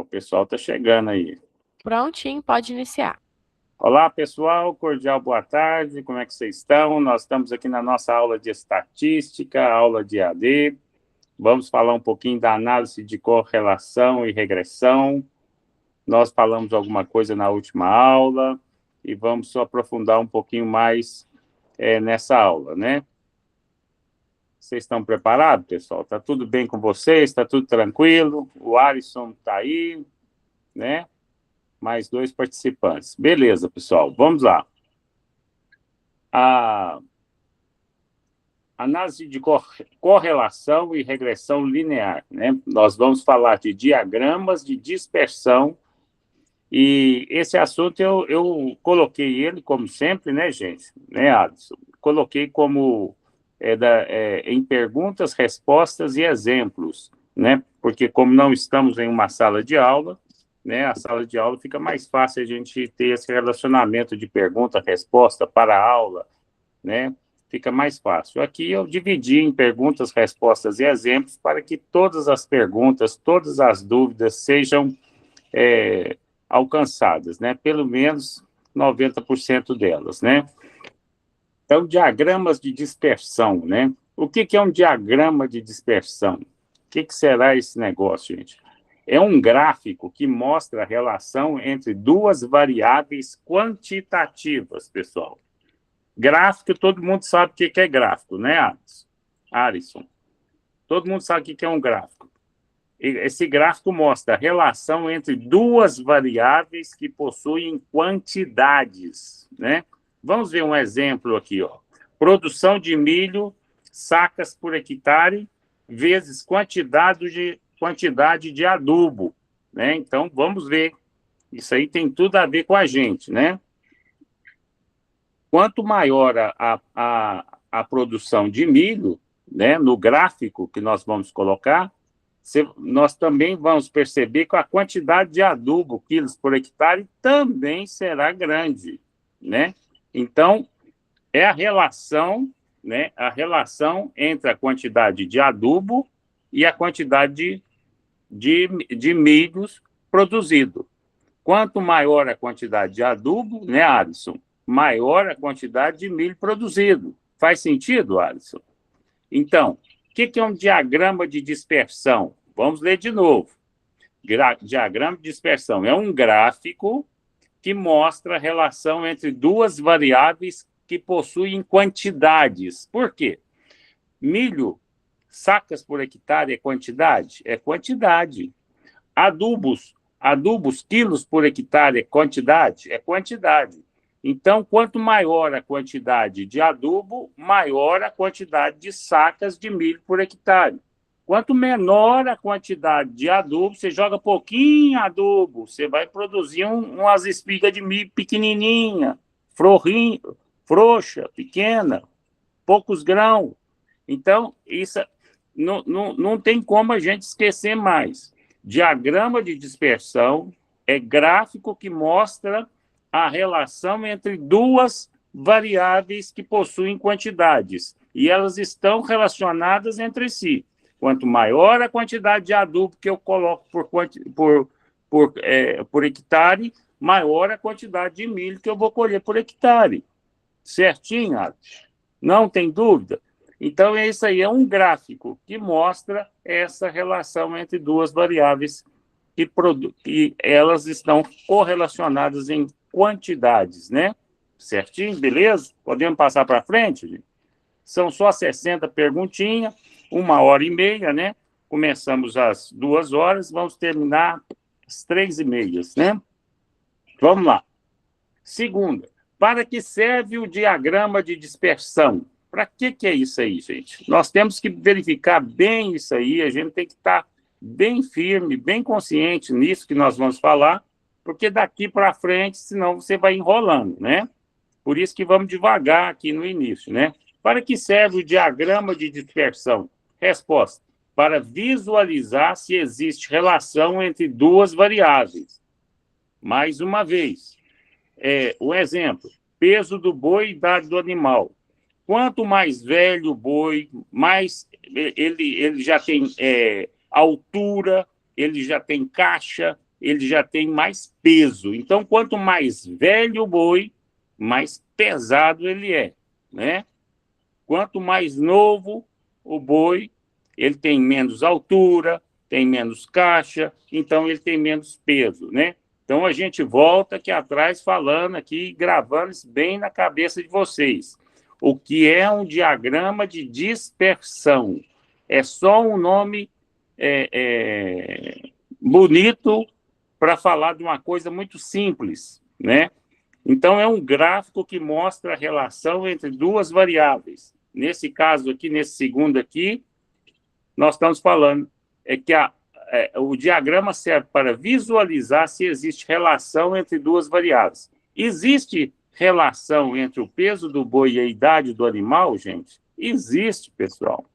pessoal está chegando aí. Prontinho, pode iniciar. Olá, pessoal, cordial boa tarde, como é que vocês estão? Nós estamos aqui na nossa aula de estatística, aula de AD. Vamos falar um pouquinho da análise de correlação e regressão. Nós falamos alguma coisa na última aula e vamos só aprofundar um pouquinho mais nessa aula, né? Vocês estão preparados, pessoal? Está tudo bem com vocês? Está tudo tranquilo? O Alisson está aí, né? Mais 2 participantes. Beleza, pessoal, vamos lá. A análise de correlação e regressão linear, né? Nós vamos falar de diagramas de dispersão e esse assunto eu coloquei ele, como sempre, né, gente? Né, Alisson? Coloquei como em perguntas, respostas e exemplos, né? Porque como não estamos em uma sala de aula, né, a sala de aula fica mais fácil a gente ter esse relacionamento de pergunta, resposta para a aula, né? Fica mais fácil. Aqui eu dividi em perguntas, respostas e exemplos para que todas as perguntas, todas as dúvidas sejam alcançadas, né? Pelo menos 90% delas, né? Então, diagramas de dispersão, né? O que é um diagrama de dispersão? O que será esse negócio, gente? É um gráfico que mostra a relação entre duas variáveis quantitativas, pessoal. Gráfico, todo mundo sabe o que é gráfico, né, Alisson? Todo mundo sabe o que é um gráfico. Esse gráfico mostra a relação entre duas variáveis que possuem quantidades, né? Vamos ver um exemplo aqui, ó. Produção de milho, sacas por hectare, vezes quantidade de adubo, né? Então, vamos ver. Isso aí tem tudo a ver com a gente, né? Quanto maior a produção de milho, né, no gráfico que nós vamos colocar, nós também vamos perceber que a quantidade de adubo, quilos por hectare, também será grande, né? Então, é a relação, né, a relação entre a quantidade de adubo e a quantidade de milhos produzido. Quanto maior a quantidade de adubo, né, Alisson? Maior a quantidade de milho produzido. Faz sentido, Alisson? Então, o que é um diagrama de dispersão? Vamos ler de novo. Diagrama de dispersão é um gráfico que mostra a relação entre duas variáveis que possuem quantidades. Por quê? Milho, sacas por hectare é quantidade? É quantidade. Adubos, quilos por hectare é quantidade? É quantidade. Então, quanto maior a quantidade de adubo, maior a quantidade de sacas de milho por hectare. Quanto menor a quantidade de adubo, você joga pouquinho adubo, você vai produzir umas espigas de milho pequenininha, frouxa, pequena, poucos grãos. Então, isso não tem como a gente esquecer mais. Diagrama de dispersão é gráfico que mostra a relação entre duas variáveis que possuem quantidades, e elas estão relacionadas entre si. Quanto maior a quantidade de adubo que eu coloco por hectare, maior a quantidade de milho que eu vou colher por hectare. Certinho, Alex? Não tem dúvida? Então, isso aí é um gráfico que mostra essa relação entre duas variáveis que elas estão correlacionadas em quantidades, né? Certinho? Beleza? Podemos passar para frente? São só 60 perguntinhas, 1h30, né? Começamos às 2h, vamos terminar às 3h30, né? Vamos lá. Segunda, para que serve o diagrama de dispersão? Para que é isso aí, gente? Nós temos que verificar bem isso aí, a gente tem que estar bem firme, bem consciente nisso que nós vamos falar, porque daqui para frente, senão você vai enrolando, né? Por isso que vamos devagar aqui no início, né? Para que serve o diagrama de dispersão? Resposta: para visualizar se existe relação entre duas variáveis. Mais uma vez, o exemplo: peso do boi e idade do animal. Quanto mais velho o boi, mais ele já tem altura, ele já tem caixa, ele já tem mais peso. Então, quanto mais velho o boi, mais pesado ele é, né? Quanto mais novo o boi, ele tem menos altura, tem menos caixa, então ele tem menos peso, né? Então a gente volta aqui atrás falando aqui, gravando isso bem na cabeça de vocês. O que é um diagrama de dispersão? É só um nome bonito para falar de uma coisa muito simples, né? Então, é um gráfico que mostra a relação entre duas variáveis. Nesse caso aqui, nesse segundo aqui, nós estamos falando que o diagrama serve para visualizar se existe relação entre duas variáveis. Existe relação entre o peso do boi e a idade do animal, gente? Existe, pessoal.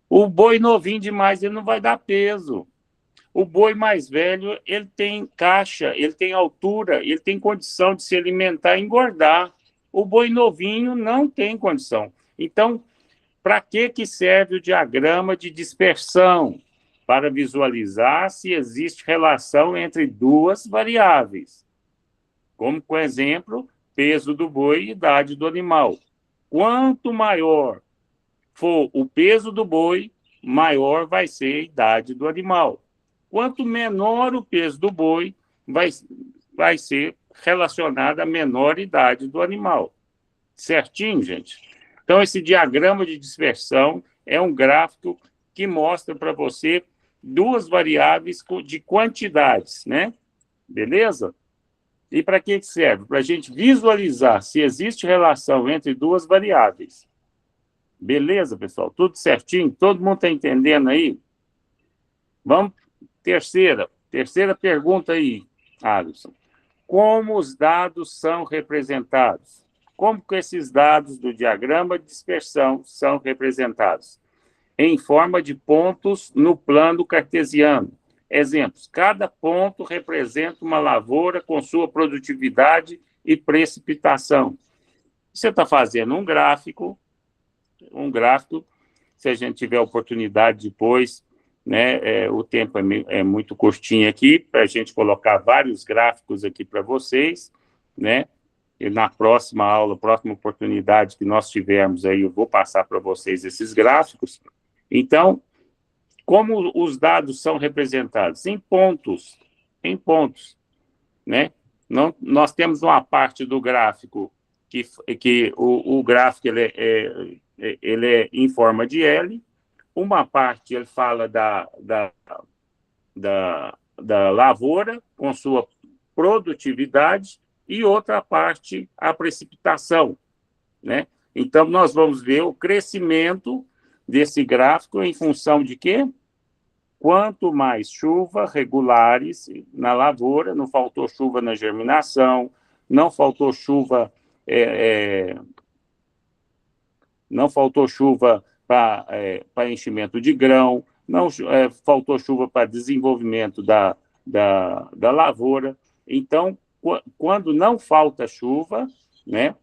O boi novinho demais, ele não vai dar peso. O boi mais velho, ele tem caixa, ele tem altura, ele tem condição de se alimentar e engordar. O boi novinho não tem condição. Então, para que serve o diagrama de dispersão? Para visualizar se existe relação entre duas variáveis. Como, por exemplo, peso do boi e idade do animal. Quanto maior for o peso do boi, maior vai ser a idade do animal. Quanto menor o peso do boi, vai ser relacionado à menor idade do animal. Certinho, gente? Então, esse diagrama de dispersão é um gráfico que mostra para você duas variáveis de quantidades, né? Beleza? E para que serve? Para a gente visualizar se existe relação entre duas variáveis. Beleza, pessoal? Tudo certinho? Todo mundo está entendendo aí? Vamos, terceira pergunta aí, Alisson. Como os dados são representados? Como que esses dados do diagrama de dispersão são representados? Em forma de pontos no plano cartesiano. Exemplos, cada ponto representa uma lavoura com sua produtividade e precipitação. Você está fazendo um gráfico, se a gente tiver oportunidade depois, né, o tempo é muito curtinho aqui, para a gente colocar vários gráficos aqui para vocês, né? E na próxima aula, próxima oportunidade que nós tivermos aí, eu vou passar para vocês esses gráficos. Então, como os dados são representados? Em pontos, né? Nós temos uma parte do gráfico que o gráfico ele é em forma de L, uma parte ele fala da lavoura com sua produtividade e outra parte a precipitação, né? Então, nós vamos ver o crescimento desse gráfico em função de quê? Quanto mais chuva regulares na lavoura, não faltou chuva na germinação, não faltou chuva para enchimento de grão, não faltou chuva para desenvolvimento da lavoura. Então, quando não falta chuva, né,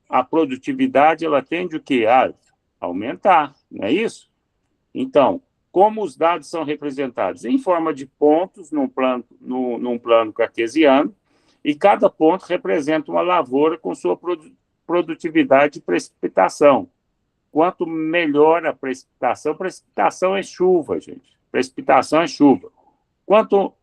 a produtividade ela tende o quê? A aumentar, não é isso? Então, como os dados são representados? Em forma de pontos num plano cartesiano, e cada ponto representa uma lavoura com sua produtividade e precipitação. Quanto melhor a precipitação é chuva, gente. Precipitação é chuva. Quanto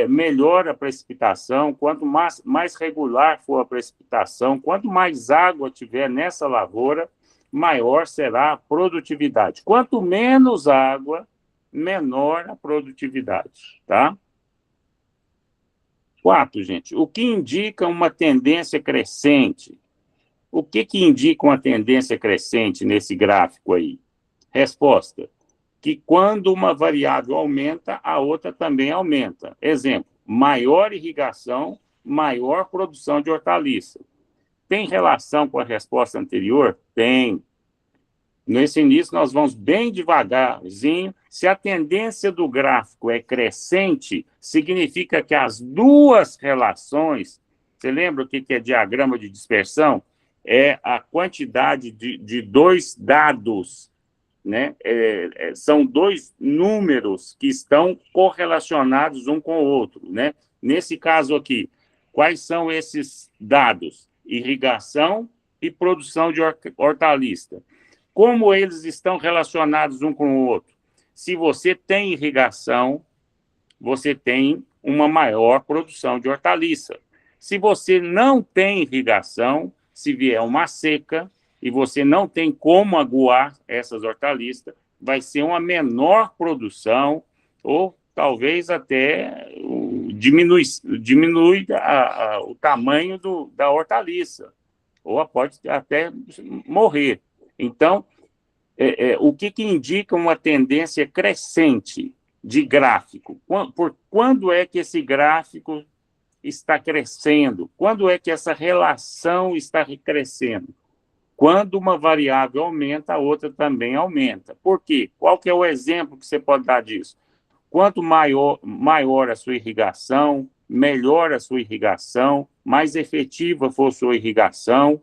melhor a precipitação, quanto mais regular for a precipitação, quanto mais água tiver nessa lavoura, maior será a produtividade. Quanto menos água, menor a produtividade, tá? 4, gente. O que indica uma tendência crescente? O que indica uma tendência crescente nesse gráfico aí? Resposta: que quando uma variável aumenta, a outra também aumenta. Exemplo, maior irrigação, maior produção de hortaliça. Tem relação com a resposta anterior? Tem. Nesse início, nós vamos bem devagarzinho. Se a tendência do gráfico é crescente, significa que as duas relações, você lembra o que é diagrama de dispersão? É a quantidade de dois dados né? São dois números que estão correlacionados um com o outro, né? Nesse caso aqui, quais são esses dados? Irrigação e produção de hortaliça. Como eles estão relacionados um com o outro? Se você tem irrigação, você tem uma maior produção de hortaliça. Se você não tem irrigação, se vier uma seca e você não tem como aguar essas hortaliças, vai ser uma menor produção ou talvez até diminui o tamanho da hortaliça, ou pode até morrer. Então, o que indica uma tendência crescente de gráfico? Por quando é que esse gráfico está crescendo? Quando é que essa relação está crescendo? Quando uma variável aumenta, a outra também aumenta. Por quê? Qual que é o exemplo que você pode dar disso? Quanto maior a sua irrigação, melhor a sua irrigação, mais efetiva for a sua irrigação,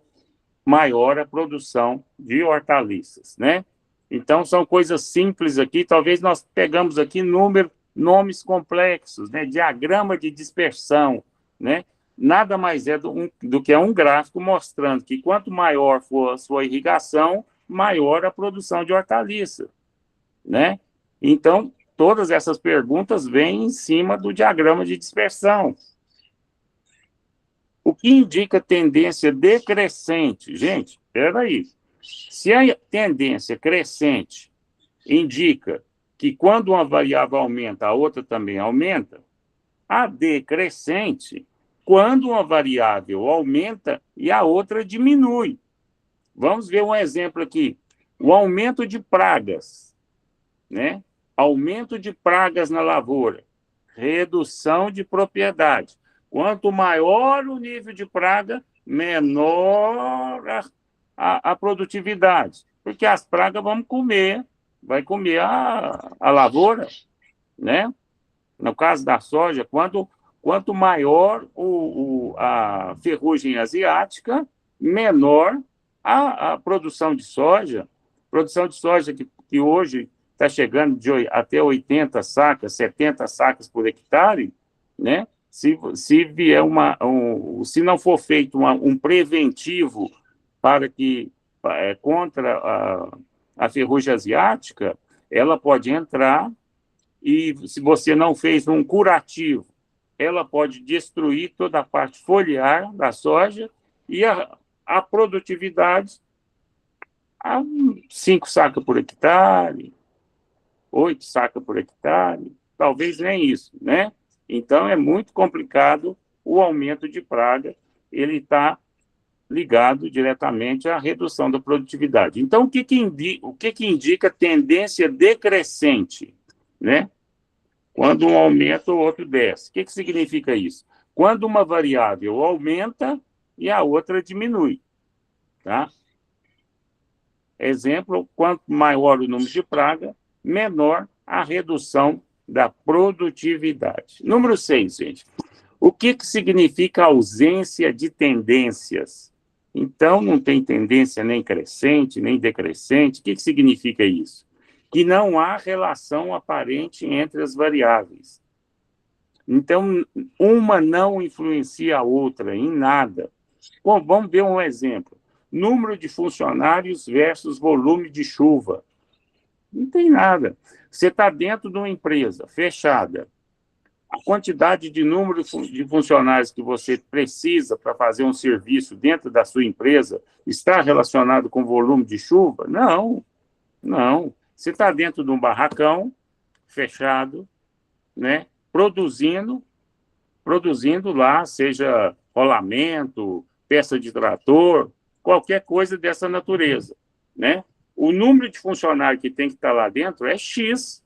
maior a produção de hortaliças, né? Então, são coisas simples aqui. Talvez nós pegamos aqui nomes complexos, né? Diagrama de dispersão, né? Nada mais é do que um gráfico mostrando que quanto maior for a sua irrigação, maior a produção de hortaliça, né? Então, todas essas perguntas vêm em cima do diagrama de dispersão. O que indica tendência decrescente? Gente, espera aí. Se a tendência crescente indica que quando uma variável aumenta, a outra também aumenta, a decrescente, quando uma variável aumenta e a outra diminui. Vamos ver um exemplo aqui. O aumento de pragas, né? Aumento de pragas na lavoura, redução de propriedade. Quanto maior o nível de praga, menor a produtividade, porque as pragas vai comer a lavoura, né? No caso da soja, quanto maior a ferrugem asiática, menor a produção de soja. Produção de soja que hoje está chegando até 80 sacas, 70 sacas por hectare, né? Se vier se não for feito um preventivo contra a ferrugem asiática, ela pode entrar e, se você não fez um curativo, ela pode destruir toda a parte foliar da soja e a produtividade, 5 sacas por hectare, 8 sacas por hectare, talvez nem isso, né? Então, é muito complicado o aumento de praga, ele está ligado diretamente à redução da produtividade. Então, o que indica tendência decrescente, né? Quando um aumenta, o outro desce. O que significa isso? Quando uma variável aumenta e a outra diminui, tá? Exemplo, quanto maior o número de praga, menor a redução da produtividade. Número 6, gente. O que significa ausência de tendências? Então, não tem tendência nem crescente, nem decrescente. O que significa isso? Que não há relação aparente entre as variáveis. Então, uma não influencia a outra em nada. Bom, vamos ver um exemplo. Número de funcionários versus volume de chuva. Não tem nada. Você está dentro de uma empresa fechada. A quantidade de número de funcionários que você precisa para fazer um serviço dentro da sua empresa está relacionado com o volume de chuva? Não, não. Você está dentro de um barracão fechado, né, produzindo lá, seja rolamento, peça de trator, qualquer coisa dessa natureza, né? O número de funcionários que tem que estar lá dentro é X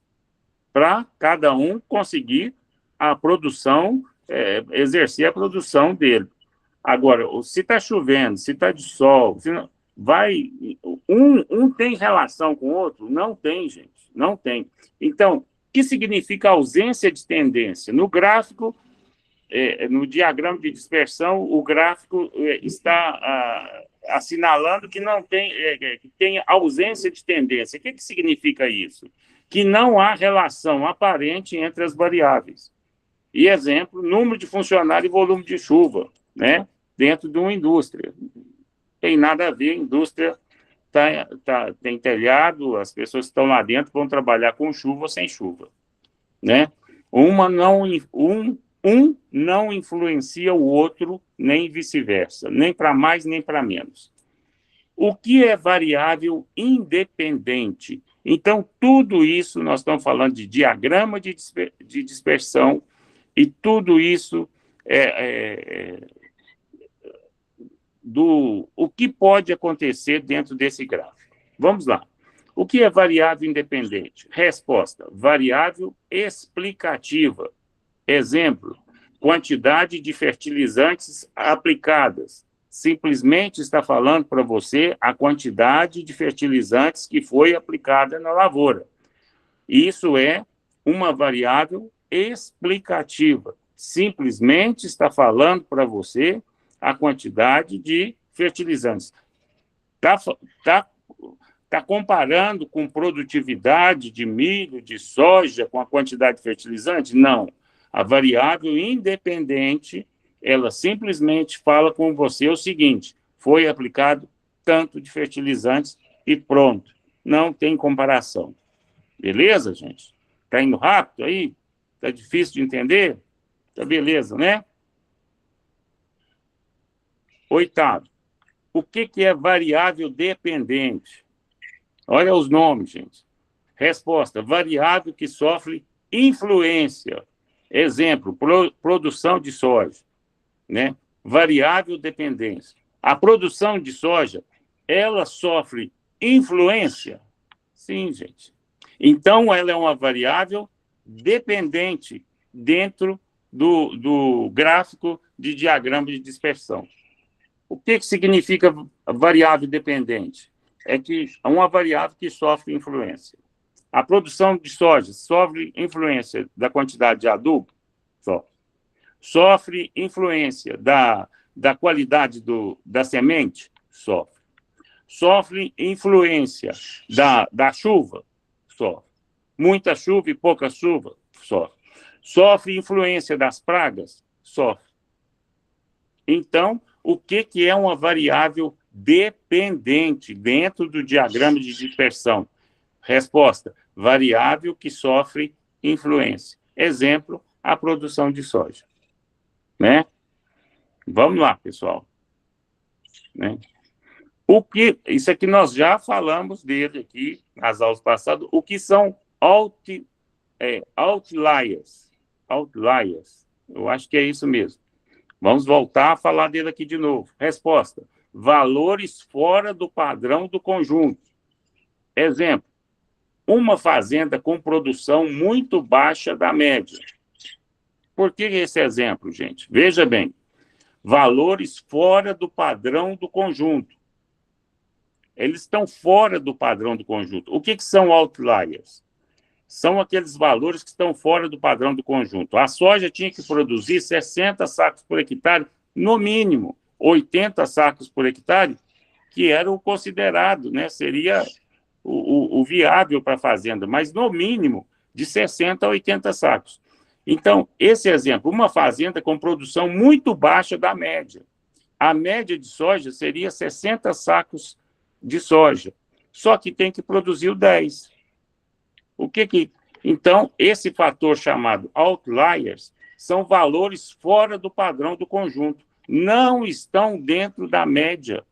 para cada um conseguir a produção, exercer a produção dele. Agora, se está chovendo, se está de sol, um tem relação com o outro? Não tem, gente, não tem. Então, o que significa ausência de tendência? No gráfico, no diagrama de dispersão, o gráfico está assinalando que não tem, que tem ausência de tendência. O que significa isso? Que não há relação aparente entre as variáveis. E exemplo, número de funcionários e volume de chuva, né? Dentro de uma indústria. Tem nada a ver, a indústria tem telhado, as pessoas que estão lá dentro vão trabalhar com chuva ou sem chuva, né? Um não influencia o outro, nem vice-versa, nem para mais, nem para menos. O que é variável independente? Então, tudo isso, nós estamos falando de diagrama de dispersão, e tudo isso o que pode acontecer dentro desse gráfico. Vamos lá. O que é variável independente? Resposta: variável explicativa. Exemplo: quantidade de fertilizantes aplicadas. Simplesmente está falando para você a quantidade de fertilizantes que foi aplicada na lavoura. Isso é uma variável explicativa. Simplesmente está falando para você a quantidade de fertilizantes. Está comparando com produtividade de milho, de soja, com a quantidade de fertilizante? Não. A variável independente, ela simplesmente fala com você o seguinte: foi aplicado tanto de fertilizantes e pronto. Não tem comparação. Beleza, gente? Está indo rápido aí? Está difícil de entender? Tá beleza, né? Oitavo, o que é variável dependente? Olha os nomes, gente. Resposta: variável que sofre influência. Exemplo: produção de soja, né? Variável dependência. A produção de soja, ela sofre influência? Sim, gente. Então, ela é uma variável dependente dentro do gráfico de diagrama de dispersão. O que significa variável dependente? É que é uma variável que sofre influência. A produção de soja sofre influência da quantidade de adubo? Sofre influência da qualidade da semente? Sofre. Sofre influência da chuva? Sofre. Muita chuva e pouca chuva? Sofre. Sofre influência das pragas? Sofre. Então, o que é uma variável dependente dentro do diagrama de dispersão? Resposta: variável que sofre influência. Exemplo: a produção de soja. Né? Vamos lá, pessoal. Né? Isso aqui nós já falamos dele aqui nas aulas passadas. O que são outliers? Outliers. Eu acho que é isso mesmo. Vamos voltar a falar dele aqui de novo. Resposta: valores fora do padrão do conjunto. Exemplo: uma fazenda com produção muito baixa da média. Por que esse exemplo, gente? Veja bem. Valores fora do padrão do conjunto. Eles estão fora do padrão do conjunto. O que são outliers? São aqueles valores que estão fora do padrão do conjunto. A soja tinha que produzir 60 sacos por hectare, no mínimo 80 sacos por hectare, que era o considerado, né? Seria o viável para a fazenda, mas no mínimo de 60 a 80 sacos. Então, esse exemplo, uma fazenda com produção muito baixa da média. A média de soja seria 60 sacos de soja, só que tem que produzir o 10. Então, esse fator chamado outliers são valores fora do padrão do conjunto. Não estão dentro da média.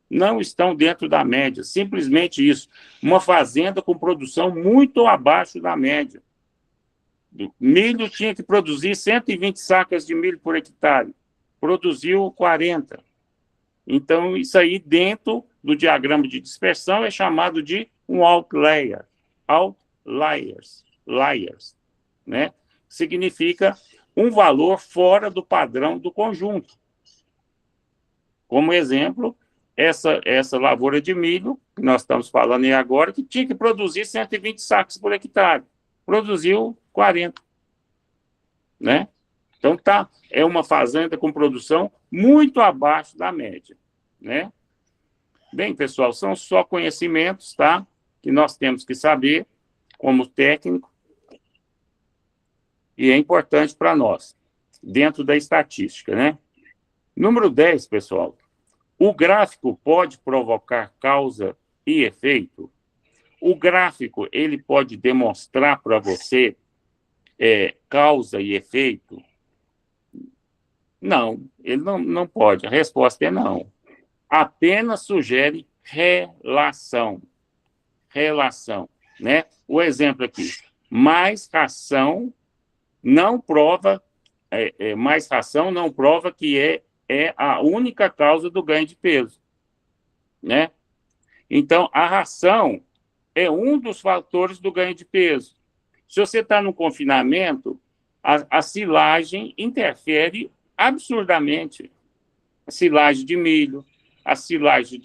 Não estão dentro da média. Simplesmente isso. Uma fazenda com produção muito abaixo da média. Milho tinha que produzir 120 sacas de milho por hectare. Produziu 40. Então, isso aí, dentro do diagrama de dispersão, é chamado de um outlier. Outliers, né? Significa um valor fora do padrão do conjunto. Como exemplo, essa lavoura de milho, que nós estamos falando aí agora, que tinha que produzir 120 sacos por hectare. Produziu 40. Né? Então, é uma fazenda com produção muito abaixo da média. Né? Bem, pessoal, são só conhecimentos, tá? Que nós temos que saber como técnico e é importante para nós, dentro da estatística, né? Número 10, pessoal. O gráfico pode provocar causa e efeito? O gráfico, ele pode demonstrar para você causa e efeito? Não, ele não pode. A resposta é não. Apenas sugere relação. Relação, né? O exemplo aqui. Mais ração não prova, mais ração não prova que é a única causa do ganho de peso, né? Então, a ração é um dos fatores do ganho de peso. Se você está no confinamento, a silagem interfere absurdamente. A silagem de milho, o silagem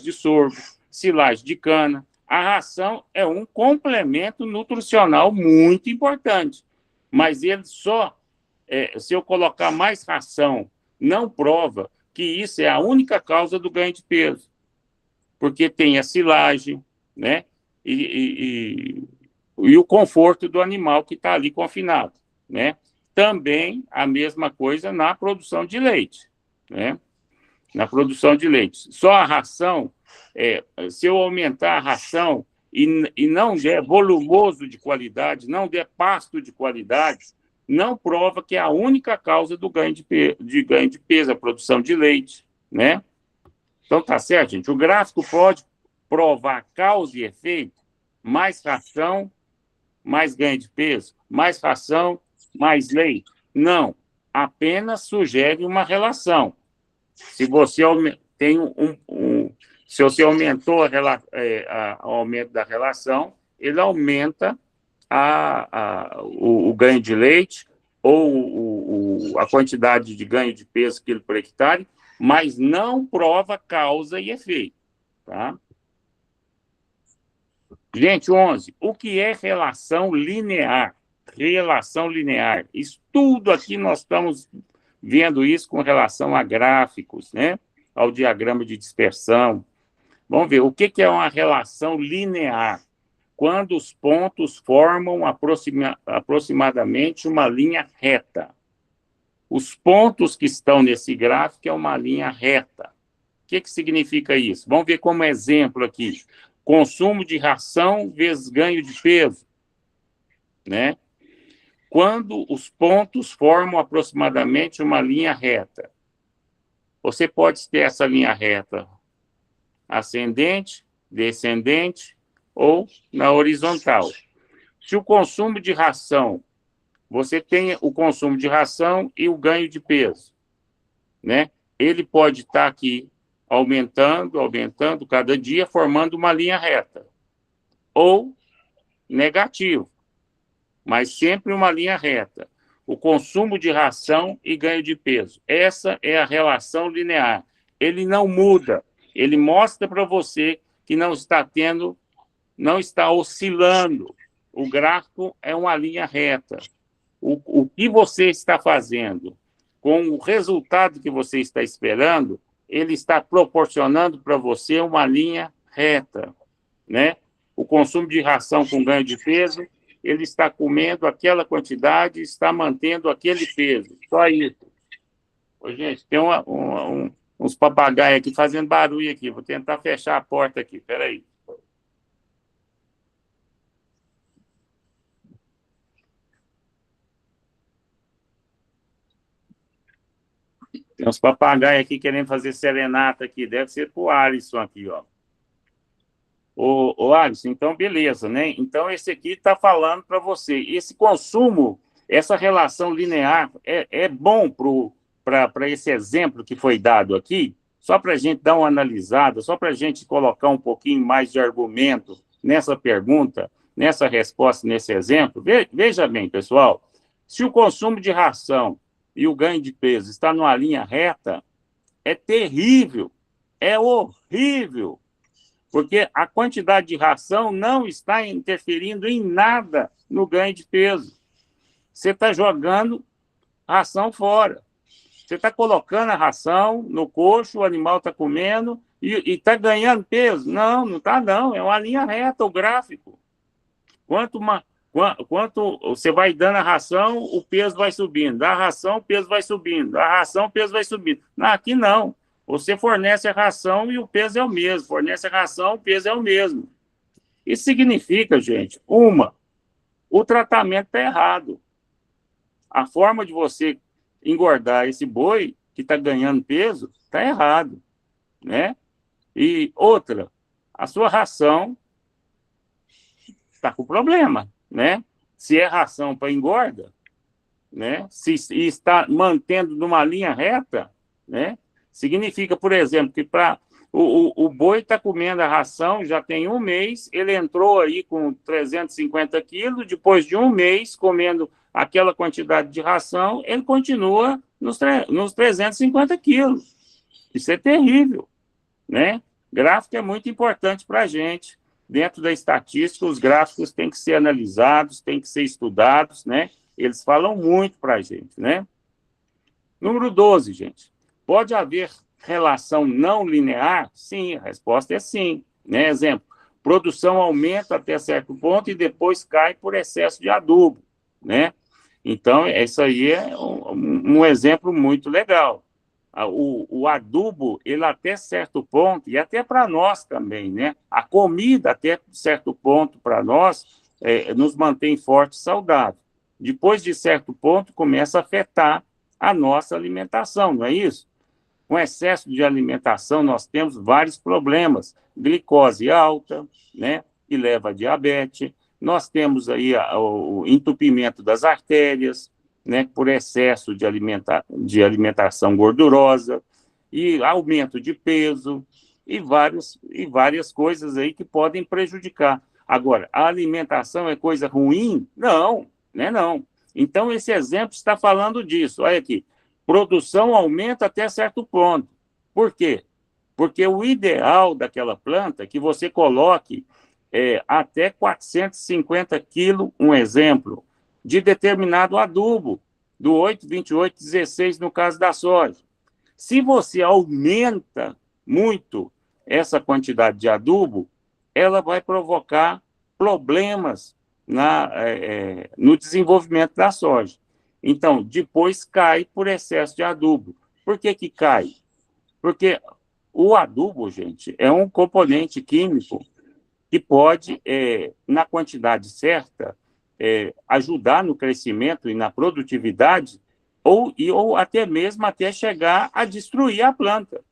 de sorgo, silagem de cana. A ração é um complemento nutricional muito importante, mas ele só, se eu colocar mais ração, não prova que isso é a única causa do ganho de peso, porque tem a silagem, né? E o conforto do animal que está ali confinado, né? Também a mesma coisa na produção de leite, né? Na produção de leite. Só a ração, se eu aumentar a ração e não der volumoso de qualidade, não der pasto de qualidade, não prova que é a única causa do ganho de peso, a produção de leite, né? Então, tá certo, gente? O gráfico pode provar causa e efeito, mais ração, mais ganho de peso, mais ração, mais leite. Não, apenas sugere uma relação. Se você tem se você aumentou o aumento da relação, ele aumenta o ganho de leite ou a quantidade de ganho de peso quilo por hectare, mas não prova causa e efeito, tá? Gente, 11. O que é relação linear? Relação linear. Isso tudo aqui nós estamos vendo isso com relação a gráficos, né? Ao diagrama de dispersão. Vamos ver, o que é uma relação linear? Quando os pontos formam aproximadamente uma linha reta. Os pontos que estão nesse gráfico é uma linha reta. O que significa isso? Vamos ver como exemplo aqui. Consumo de ração vezes ganho de peso, né? Quando os pontos formam aproximadamente uma linha reta. Você pode ter essa linha reta ascendente, descendente ou na horizontal. Se o consumo de ração, você tem o consumo de ração e o ganho de peso, né? Ele pode estar aqui aumentando cada dia, formando uma linha reta. Ou negativo, mas sempre uma linha reta. O consumo de ração e ganho de peso. Essa é a relação linear. Ele não muda. Ele mostra para você que não está oscilando. O gráfico é uma linha reta. O que você está fazendo com o resultado que você está esperando, ele está proporcionando para você uma linha reta, né? O consumo de ração com ganho de peso, ele está comendo aquela quantidade, está mantendo aquele peso. Só isso. Ô, gente, tem uns papagaios aqui fazendo barulho aqui. Vou tentar fechar a porta aqui. Espera aí. Tem uns papagaios aqui querendo fazer serenata aqui. Deve ser pro Alisson aqui, ó. Ô, Alisson, então beleza, né? Então esse aqui está falando para você. Esse consumo, essa relação linear é bom para esse exemplo que foi dado aqui, só para a gente dar uma analisada, só para a gente colocar um pouquinho mais de argumento nessa pergunta, nessa resposta, nesse exemplo. Veja bem, pessoal, se o consumo de ração e o ganho de peso está numa linha reta, é terrível, é horrível, porque a quantidade de ração não está interferindo em nada no ganho de peso. Você está jogando ração fora. Você está colocando a ração no coxo, o animal está comendo e está ganhando peso. Não, não está não, é uma linha reta o gráfico. Quanto você vai dando a ração, o peso vai subindo. Da ração, o peso vai subindo. Da ração, o peso vai subindo. Não, aqui não. Você fornece a ração e o peso é o mesmo. Fornece a ração, o peso é o mesmo. Isso significa, gente, o tratamento está errado. A forma de você engordar esse boi que está ganhando peso está errado, né? E outra, a sua ração está com problema, né? Se é ração para engorda, né? Se está mantendo numa linha reta, né? Significa, por exemplo, que para o boi está comendo a ração, já tem um mês, ele entrou aí com 350 quilos, depois de um mês comendo aquela quantidade de ração, ele continua nos 350 quilos. Isso é terrível, né? Gráfico é muito importante para a gente. Dentro da estatística, os gráficos têm que ser analisados, têm que ser estudados, né? Eles falam muito para a gente, né? Número 12, gente. Pode haver relação não linear? Sim, a resposta é sim. Né? Exemplo, produção aumenta até certo ponto e depois cai por excesso de adubo, né? Então, isso aí é um exemplo muito legal. O adubo, ele até certo ponto, e até para nós também, né? A comida, até certo ponto, para nós, nos mantém forte e saudável. Depois de certo ponto, começa a afetar a nossa alimentação, não é isso? Com excesso de alimentação, nós temos vários problemas. Glicose alta, né? Que leva a diabetes. Nós temos aí o entupimento das artérias, né, por excesso de alimentação gordurosa, e aumento de peso, e várias coisas aí que podem prejudicar. Agora, a alimentação é coisa ruim? Não, né, não. Então, esse exemplo está falando disso. Olha aqui, produção aumenta até certo ponto. Por quê? Porque o ideal daquela planta é que você coloque até 450 quilos, um exemplo, de determinado adubo, do 8, 28, 16, no caso da soja. Se você aumenta muito essa quantidade de adubo, ela vai provocar problemas no desenvolvimento da soja. Então, depois cai por excesso de adubo. Por que que cai? Porque o adubo, gente, é um componente químico que pode, na quantidade certa, ajudar no crescimento e na produtividade, ou até mesmo até chegar a destruir a planta,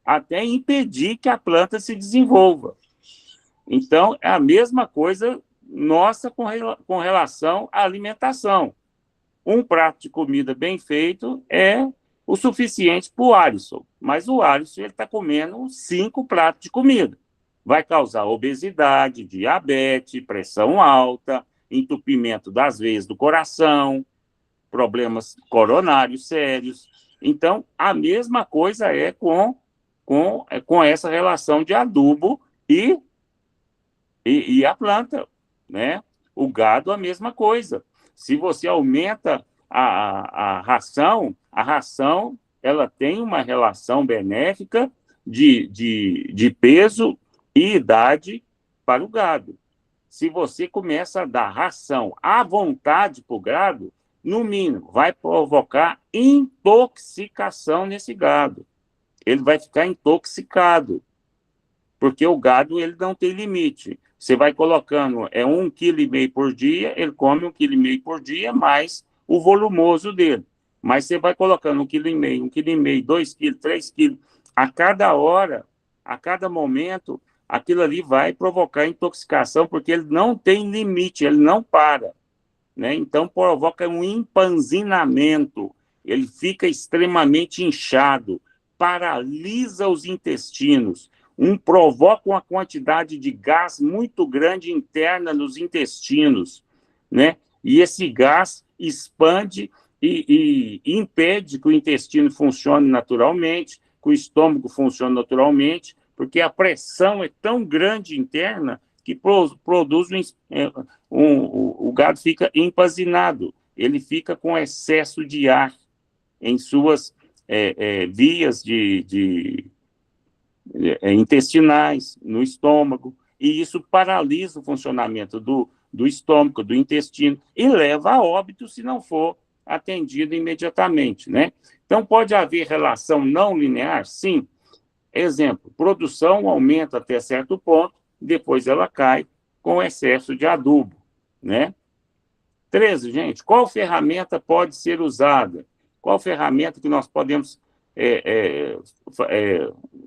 até impedir que a planta se desenvolva. Então, é a mesma coisa nossa com relação à alimentação. Um prato de comida bem feito é o suficiente para o Alisson, mas o Alisson está comendo 5 pratos de comida. Vai causar obesidade, diabetes, pressão alta, entupimento das veias do coração, problemas coronários sérios. Então, a mesma coisa é com essa relação de adubo e a planta, né? O gado, a mesma coisa. Se você aumenta a ração ela tem uma relação benéfica de peso e idade para o gado. Se você começa a dar ração à vontade para o gado, no mínimo, vai provocar intoxicação nesse gado. Ele vai ficar intoxicado, porque o gado ele não tem limite. Você vai colocando 1,5 kg por dia, ele come 1,5 kg por dia, mais o volumoso dele. Mas você vai colocando 1,5 kg, 1,5 kg, 2 kg, 3 kg, a cada hora, a cada momento, aquilo ali vai provocar intoxicação, porque ele não tem limite, ele não para, né? Então, provoca um empanzinamento, ele fica extremamente inchado, paralisa os intestinos, provoca uma quantidade de gás muito grande interna nos intestinos, né? E esse gás expande e impede que o intestino funcione naturalmente, que o estômago funcione naturalmente, porque a pressão é tão grande interna que produz o gado fica empanzinado, ele fica com excesso de ar em suas vias intestinais, no estômago, e isso paralisa o funcionamento do estômago, do intestino, e leva a óbito se não for atendido imediatamente, né? Então, pode haver relação não linear? Sim. Exemplo, produção aumenta até certo ponto, depois ela cai com excesso de adubo, né? 13, gente, qual ferramenta pode ser usada? Qual ferramenta que nós podemos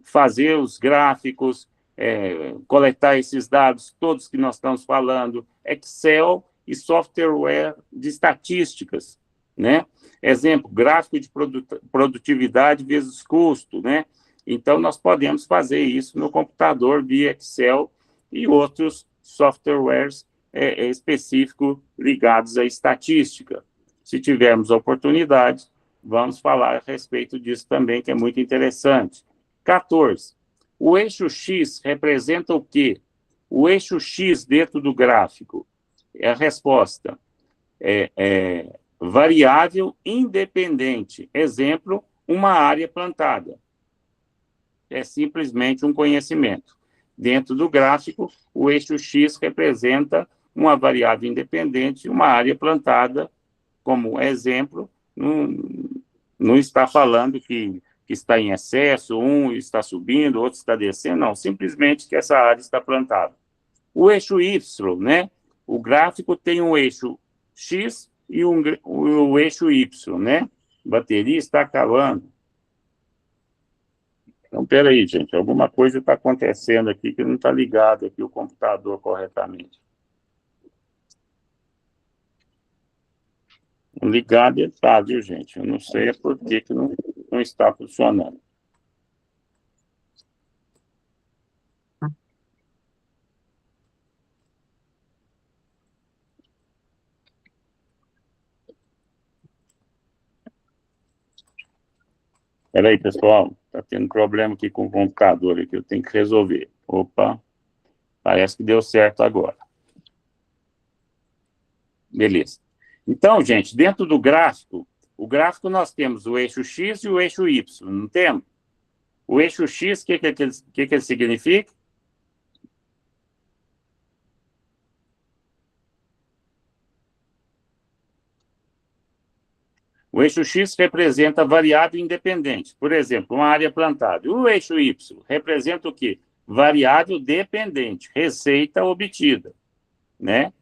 fazer os gráficos, coletar esses dados, todos que nós estamos falando? Excel e software de estatísticas, né? Exemplo, gráfico de produtividade vezes custo, né? Então, nós podemos fazer isso no computador via Excel e outros softwares específicos ligados à estatística. Se tivermos oportunidade, vamos falar a respeito disso também, que é muito interessante. 14. O eixo X representa o quê? O eixo X dentro do gráfico é a resposta. Variável independente. Exemplo, uma área plantada. É simplesmente um conhecimento. Dentro do gráfico, o eixo X representa uma variável independente, uma área plantada, como exemplo, não está falando que está em excesso, um está subindo, outro está descendo, não, simplesmente que essa área está plantada. O eixo Y, né? O gráfico tem um eixo X e o eixo Y, né? Bateria está acabando. Então, peraí, gente, alguma coisa está acontecendo aqui que não está ligado aqui o computador corretamente. Ligado ele está, viu, gente? Eu não sei por que não está funcionando. Espera aí, pessoal. Está tendo problema aqui com o computador aqui, eu tenho que resolver. Opa, parece que deu certo agora. Beleza. Então, gente, dentro do gráfico, o gráfico nós temos o eixo X e o eixo Y, não temos? O eixo X, o que ele significa? O eixo X representa variável independente. Por exemplo, uma área plantada. O eixo Y representa o quê? Variável dependente, receita obtida, né?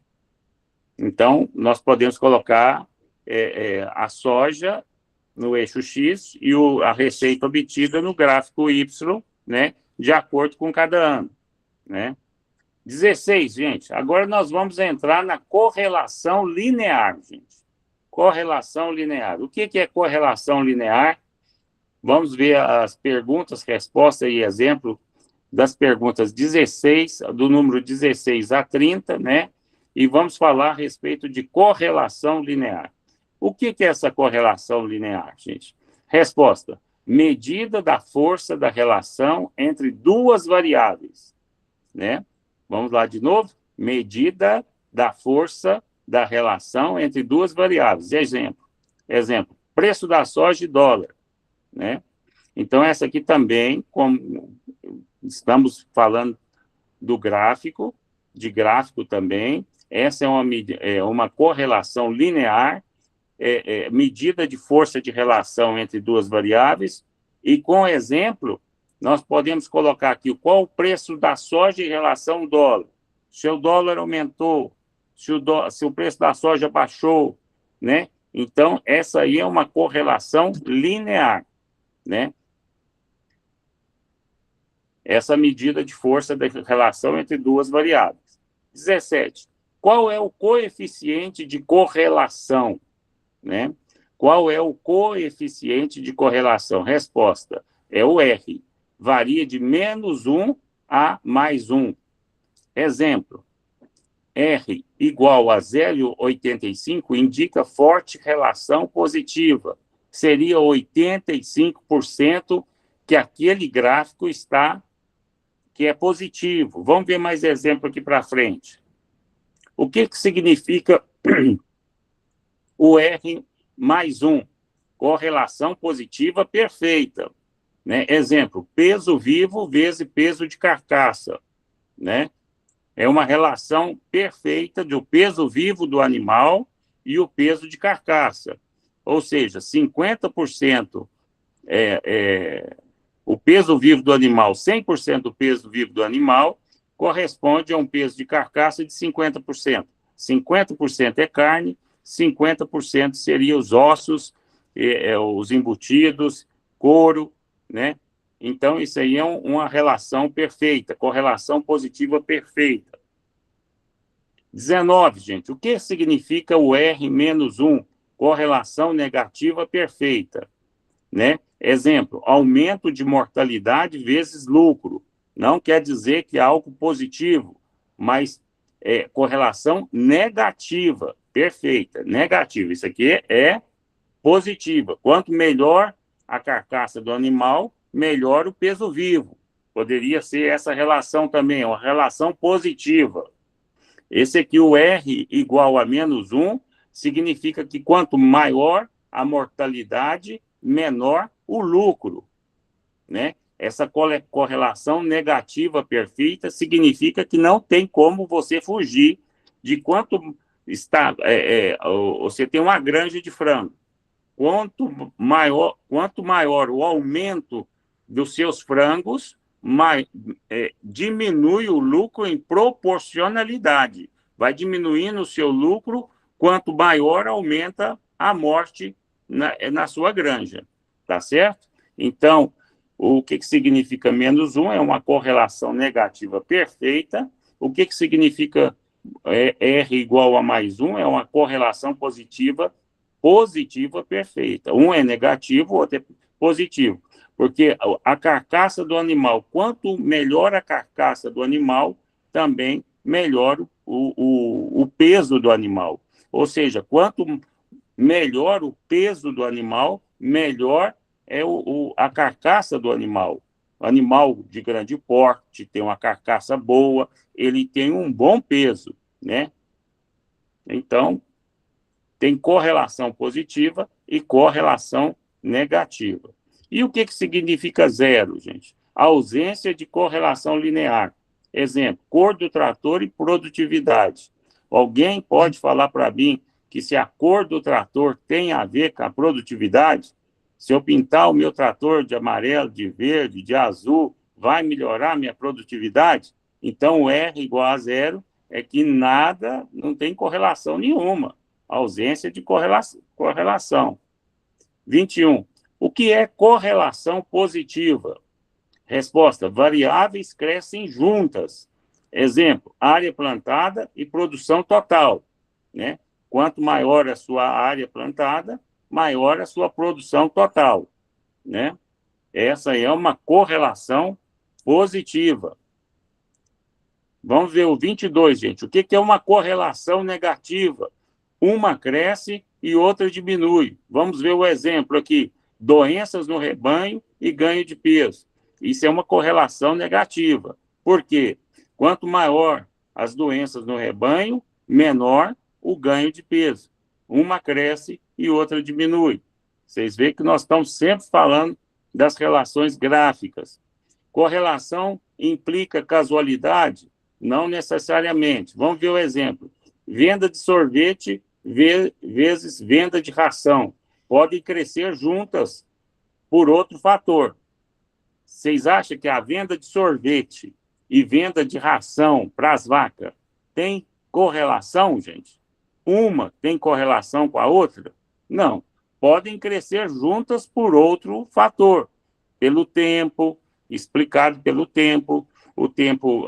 Então, nós podemos colocar a soja no eixo X e a receita obtida no gráfico Y, né? De acordo com cada ano, né? 16, gente. Agora nós vamos entrar na correlação linear, gente. Correlação linear. O que é correlação linear? Vamos ver as perguntas, resposta e exemplo das perguntas 16, do número 16 a 30, né? E vamos falar a respeito de correlação linear. O que é essa correlação linear, gente? Resposta: medida da força da relação entre duas variáveis, né? Vamos lá de novo. Medida da força da relação entre duas variáveis. Exemplo, preço da soja e dólar, né? Então, essa aqui também, como estamos falando do gráfico, de gráfico também, essa é uma correlação linear, medida de força de relação entre duas variáveis, e com exemplo, nós podemos colocar aqui qual o preço da soja em relação ao dólar. Se o dólar aumentou, se o preço da soja baixou, né? Então, essa aí é uma correlação linear, né? Essa medida de força da relação entre duas variáveis. 17. Qual é o coeficiente de correlação, né? Qual é o coeficiente de correlação? Resposta: é o R. Varia de -1 a +1. Exemplo: R igual a 0,85 indica forte relação positiva. Seria 85% que aquele gráfico que é positivo. Vamos ver mais exemplo aqui para frente. O que significa o R +1? correlação positiva perfeita, né? Exemplo, peso vivo vezes peso de carcaça, né? É uma relação perfeita do peso vivo do animal e o peso de carcaça. Ou seja, 50% o peso vivo do animal, 100% do peso vivo do animal, corresponde a um peso de carcaça de 50%. 50% é carne, 50% seria os ossos, os embutidos, couro, né? Então, isso aí é uma relação perfeita, correlação positiva perfeita. 19, gente. O que significa o R-1? Correlação negativa perfeita, né? Exemplo, aumento de mortalidade vezes lucro. Não quer dizer que é algo positivo, mas correlação negativa, perfeita, negativa. Isso aqui é positiva. Quanto melhor a carcaça do animal, melhor o peso vivo. Poderia ser essa relação também, uma relação positiva. Esse aqui, o R igual a -1, significa que quanto maior a mortalidade, menor o lucro, né? Essa correlação negativa perfeita significa que não tem como você fugir de quanto está. Você tem uma granja de frango. Quanto maior o aumento dos seus frangos, diminui o lucro em proporcionalidade. Vai diminuindo o seu lucro quanto maior aumenta a morte na sua granja. Tá certo? Então, o que significa -1? É uma correlação negativa perfeita. O que significa R igual a +1? É uma correlação positiva perfeita. Um é negativo, o outro é positivo. Porque a carcaça do animal, quanto melhor a carcaça do animal, também melhor o peso do animal. Ou seja, quanto melhor o peso do animal, melhor é a carcaça do animal. O animal de grande porte tem uma carcaça boa, ele tem um bom peso, né? Então, tem correlação positiva e correlação negativa. E o que significa zero, gente? A ausência de correlação linear. Exemplo, cor do trator e produtividade. Alguém pode falar para mim que se a cor do trator tem a ver com a produtividade? Se eu pintar o meu trator de amarelo, de verde, de azul, vai melhorar a minha produtividade? Então, o R igual a zero é que nada, não tem correlação nenhuma. Ausência de correlação. 21. O que é correlação positiva? Resposta: variáveis crescem juntas. Exemplo, área plantada e produção total, né? Quanto maior a sua área plantada, maior a sua produção total, né? Essa é uma correlação positiva. Vamos ver o 22, gente. O que é uma correlação negativa? Uma cresce e outra diminui. Vamos ver o exemplo aqui. Doenças no rebanho e ganho de peso. Isso é uma correlação negativa. Por quê? Quanto maior as doenças no rebanho, menor o ganho de peso. Uma cresce e outra diminui. Vocês veem que nós estamos sempre falando das relações gráficas. Correlação implica casualidade? Não necessariamente. Vamos ver o exemplo. Venda de sorvete vezes venda de ração. Podem crescer juntas por outro fator. Vocês acham que a venda de sorvete e venda de ração para as vacas tem correlação, gente? Uma tem correlação com a outra? Não. Podem crescer juntas por outro fator. Pelo tempo, explicado pelo tempo. O tempo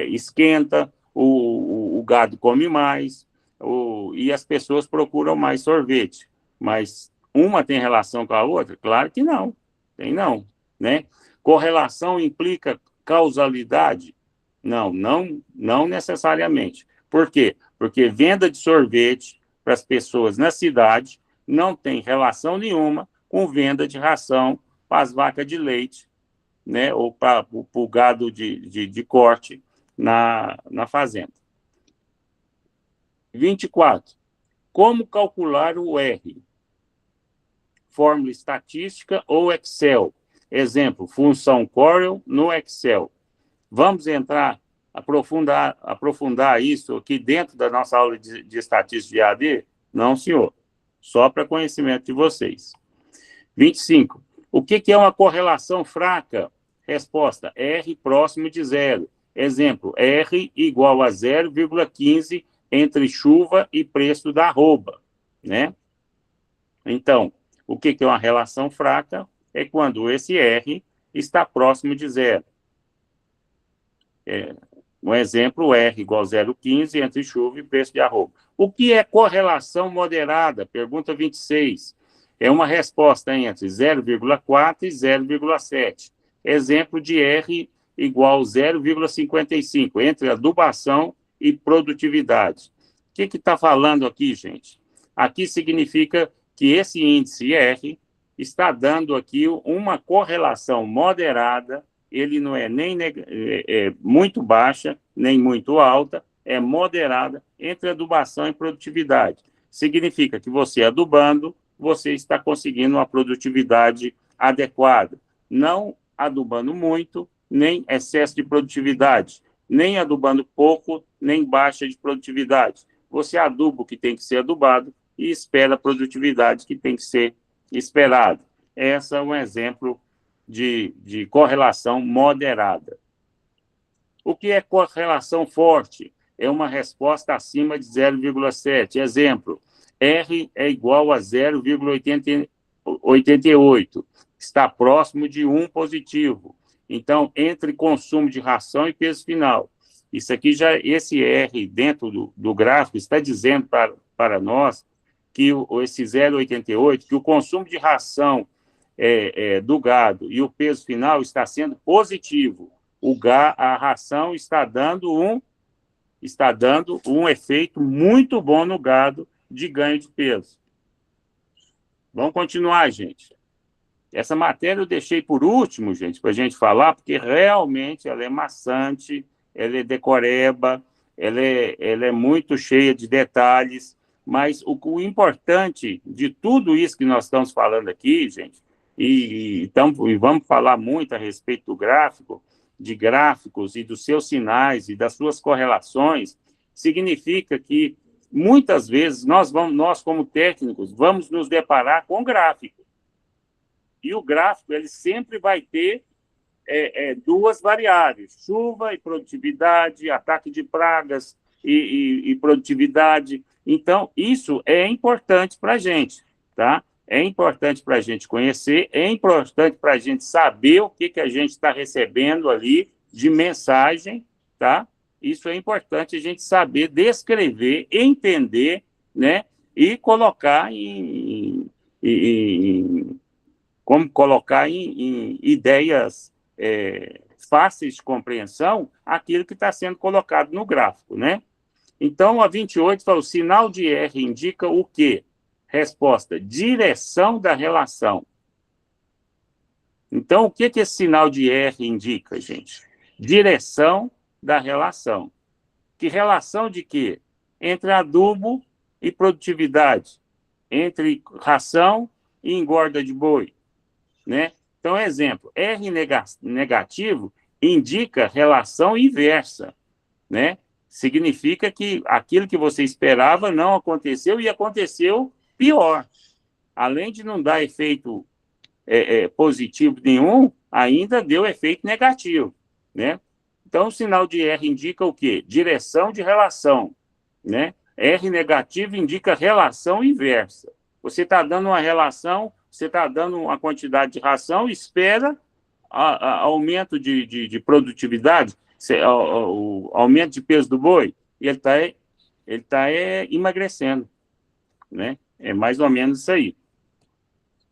esquenta, o gado come mais, e as pessoas procuram mais sorvete. Mas uma tem relação com a outra? Claro que não. Tem não, né? Correlação implica causalidade? Não necessariamente. Por quê? Porque venda de sorvete para as pessoas na cidade não tem relação nenhuma com venda de ração para as vacas de leite, né? Ou para o gado de corte na fazenda. 24. Como calcular o R? fórmula estatística ou Excel. Exemplo, função Corel no Excel. Vamos aprofundar isso aqui dentro da nossa aula de estatística de AD? Não, senhor. Só para conhecimento de vocês. 25. O que é uma correlação fraca? Resposta, R próximo de zero. Exemplo, R igual a 0,15 entre chuva e preço da arroba, né? Então, o que é uma relação fraca? É quando esse R está próximo de zero. Um exemplo, R igual a 0,15 entre chuva e preço de arroba. O que é correlação moderada? Pergunta 26. É uma resposta entre 0,4 e 0,7. Exemplo de R igual a 0,55, entre adubação e produtividade. O que está falando aqui, gente? Aqui significa que esse índice R está dando aqui uma correlação moderada. Ele não é nem muito baixa, nem muito alta, é moderada entre adubação e produtividade. Significa que você adubando, você está conseguindo uma produtividade adequada. Não adubando muito, nem excesso de produtividade, nem adubando pouco, nem baixa de produtividade. Você aduba o que tem que ser adubado e espera a produtividade que tem que ser esperada. Esse é um exemplo de correlação moderada. O que é correlação forte? É uma resposta acima de 0,7. Exemplo, R é igual a 0,88. Está próximo de 1 positivo. Então, entre consumo de ração e peso final. Isso aqui esse R dentro do gráfico está dizendo para nós que esse 0,88, que o consumo de ração do gado e o peso final está sendo positivo. A ração está dando um efeito muito bom no gado de ganho de peso. Vamos continuar, gente. Essa matéria eu deixei por último, gente, para a gente falar, porque realmente ela é maçante, ela é decoreba, ela é muito cheia de detalhes, mas o importante de tudo isso que nós estamos falando aqui, gente, e vamos falar muito a respeito do gráfico, de gráficos e dos seus sinais e das suas correlações, significa que muitas vezes nós como técnicos, vamos nos deparar com gráfico. E o gráfico ele sempre vai ter duas variáveis, chuva e produtividade, ataque de pragas e produtividade. Então, isso é importante para a gente, tá? É importante para a gente conhecer, é importante para a gente saber o que a gente está recebendo ali de mensagem, tá? Isso é importante a gente saber descrever, entender, né? E colocar como colocar em ideias fáceis de compreensão aquilo que está sendo colocado no gráfico, né? Então, a 28 fala, o sinal de R indica o quê? Resposta, direção da relação. Então, o que esse sinal de R indica, gente? Direção da relação. Que relação de quê? Entre adubo e produtividade. Entre ração e engorda de boi. Né? Então, exemplo, R negativo indica relação inversa, né? Significa que aquilo que você esperava não aconteceu e aconteceu pior. Além de não dar efeito positivo nenhum, ainda deu efeito negativo, né? Então, o sinal de R indica o quê? Direção de relação, né? R negativo indica relação inversa. Você está dando uma relação, você está dando uma quantidade de ração, espera aumento de produtividade, o aumento de peso do boi, e ele está emagrecendo, né? É mais ou menos isso aí.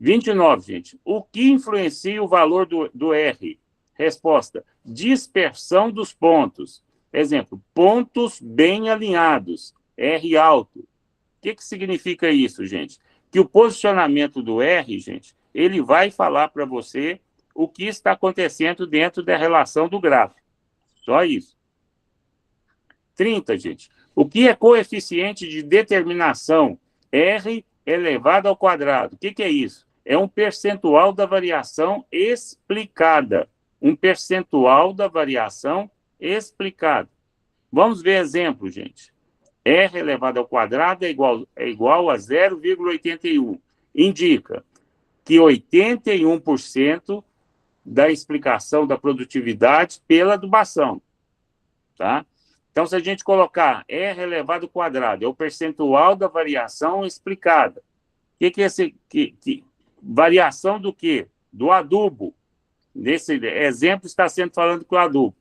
29, gente. O que influencia o valor do R? Resposta, dispersão dos pontos. Exemplo, pontos bem alinhados, R alto. O que significa isso, gente? Que o posicionamento do R, gente, ele vai falar para você o que está acontecendo dentro da relação do gráfico. Só isso. 30, gente. O que é coeficiente de determinação? R elevado ao quadrado. O que é isso? é um percentual da variação explicada. Um percentual da variação explicada. Vamos ver exemplo, gente. R elevado ao quadrado é igual a 0,81. Indica que 81% da explicação da produtividade pela adubação. Tá? Então, se a gente colocar R elevado ao quadrado, é o percentual da variação explicada. O que é esse? Variação do quê? Do adubo. Nesse exemplo, está sendo falando que o adubo.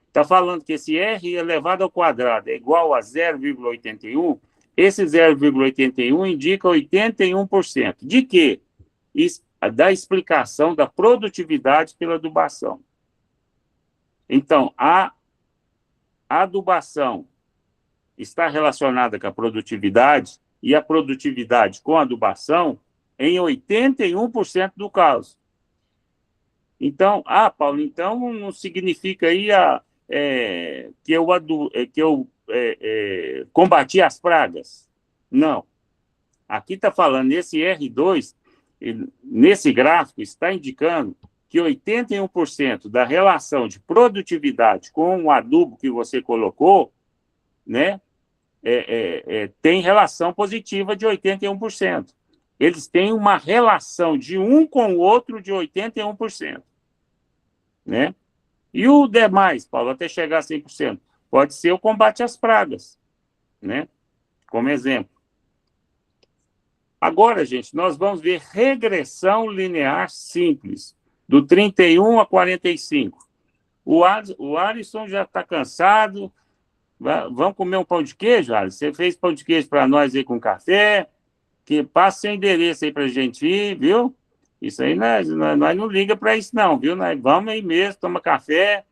Está falando que esse R elevado ao quadrado é igual a 0,81. Esse 0,81 indica 81%. De quê? Da explicação da produtividade pela adubação. Então, a adubação está relacionada com a produtividade e a produtividade com a adubação em 81% do caso. Então, Paulo, então não significa aí que eu combati as pragas. Não. Aqui está falando, nesse R2, nesse gráfico, está indicando que 81% da relação de produtividade com o adubo que você colocou, né, tem relação positiva de 81%. Eles têm uma relação de um com o outro de 81%. Né? E o demais, Paulo, até chegar a 100%, pode ser o combate às pragas, né? Como exemplo. Agora, gente, nós vamos ver regressão linear simples, do 31 a 45. O Alisson já está cansado. Vamos comer um pão de queijo, Alisson? Você fez pão de queijo para nós aí com café? Que passa seu endereço aí para a gente ir, viu? Isso aí nós não liga para isso não, viu? Nós vamos aí mesmo, toma café,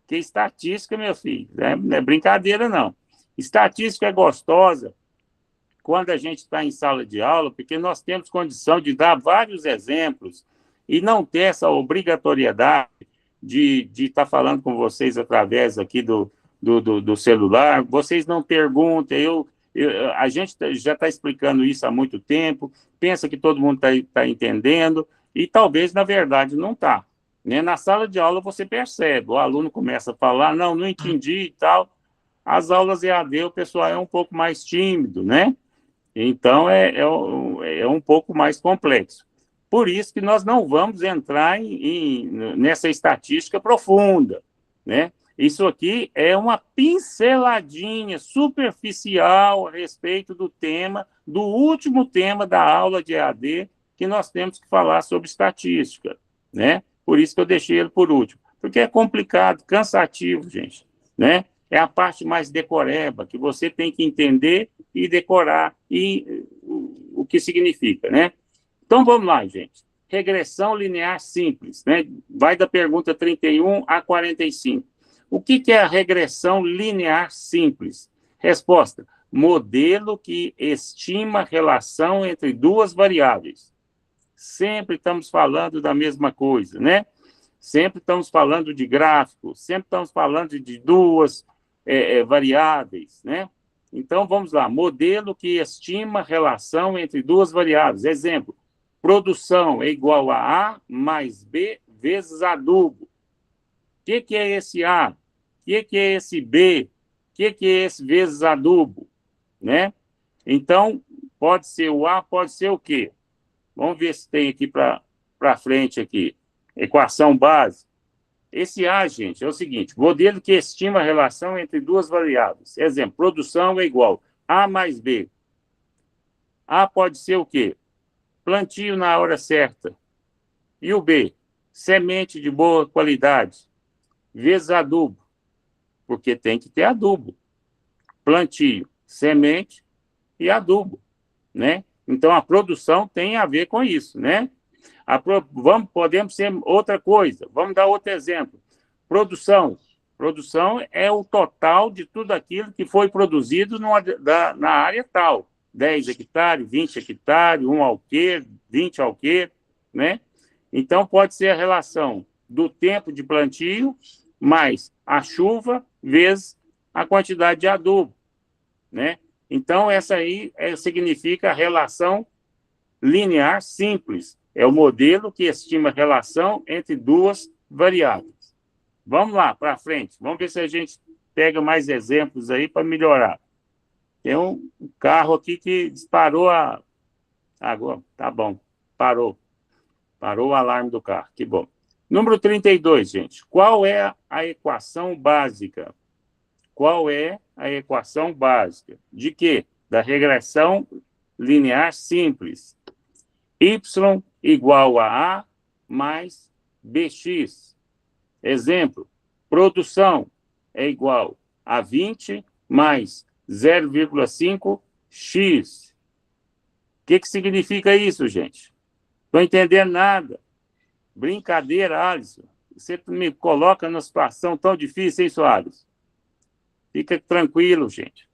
que estatística, meu filho, não é brincadeira não. Estatística é gostosa quando a gente está em sala de aula, porque nós temos condição de dar vários exemplos e não ter essa obrigatoriedade de estar falando com vocês através aqui do celular. Vocês não perguntam, a gente já está explicando isso há muito tempo, pensa que todo mundo está entendendo, e talvez, na verdade, não está. Né? Na sala de aula você percebe, o aluno começa a falar, não entendi e tal. As aulas EAD, o pessoal é um pouco mais tímido, né? Então, é um pouco mais complexo. Por isso que nós não vamos entrar nessa estatística profunda, né? Isso aqui é uma pinceladinha superficial a respeito do tema, do último tema da aula de EAD, que nós temos que falar sobre estatística, né? Por isso que eu deixei ele por último. Porque é complicado, cansativo, gente, né? É a parte mais decoreba, que você tem que entender e decorar o que significa, né? Então, vamos lá, gente. Regressão linear simples, né? Vai da pergunta 31 a 45. O que é a regressão linear simples? Resposta: modelo que estima a relação entre duas variáveis. Sempre estamos falando da mesma coisa, né? Sempre estamos falando de gráfico, sempre estamos falando de duas variáveis, né? Então, vamos lá. Modelo que estima a relação entre duas variáveis. Exemplo: produção é igual a A mais B vezes adubo. O que é esse A? O que é esse B? O que é esse vezes adubo? Né? Então, pode ser o A, pode ser o quê? Vamos ver se tem aqui para frente aqui. Equação básica. Esse A, gente, é o seguinte: modelo que estima a relação entre duas variáveis. Exemplo: produção é igual a A mais B. A pode ser o quê? Plantio na hora certa. E o B? Semente de boa qualidade, vezes adubo, porque tem que ter adubo. Plantio, semente e adubo, né? Então, a produção tem a ver com isso, né? Podemos ser outra coisa. Vamos dar outro exemplo. Produção. Produção é o total de tudo aquilo que foi produzido na área tal. 10 hectares, 20 hectares, 1 alqueire, 20 alqueires, né? Então, pode ser a relação do tempo de plantio mais a chuva vezes a quantidade de adubo, né? Então, essa aí significa a relação linear simples. É o modelo que estima a relação entre duas variáveis. Vamos lá, para frente. Vamos ver se a gente pega mais exemplos aí para melhorar. Tem um carro aqui que disparou a... Agora, tá bom, parou. Parou o alarme do carro, que bom. Número 32, gente. Qual é a equação básica? Qual é a equação básica? De quê? Da regressão linear simples. Y igual a mais BX. Exemplo, produção é igual a 20 mais 0,5x. O que significa isso, gente? Estou entendendo nada. Brincadeira, Alisson. Você me coloca numa situação tão difícil, hein, Soares? Fica tranquilo, gente.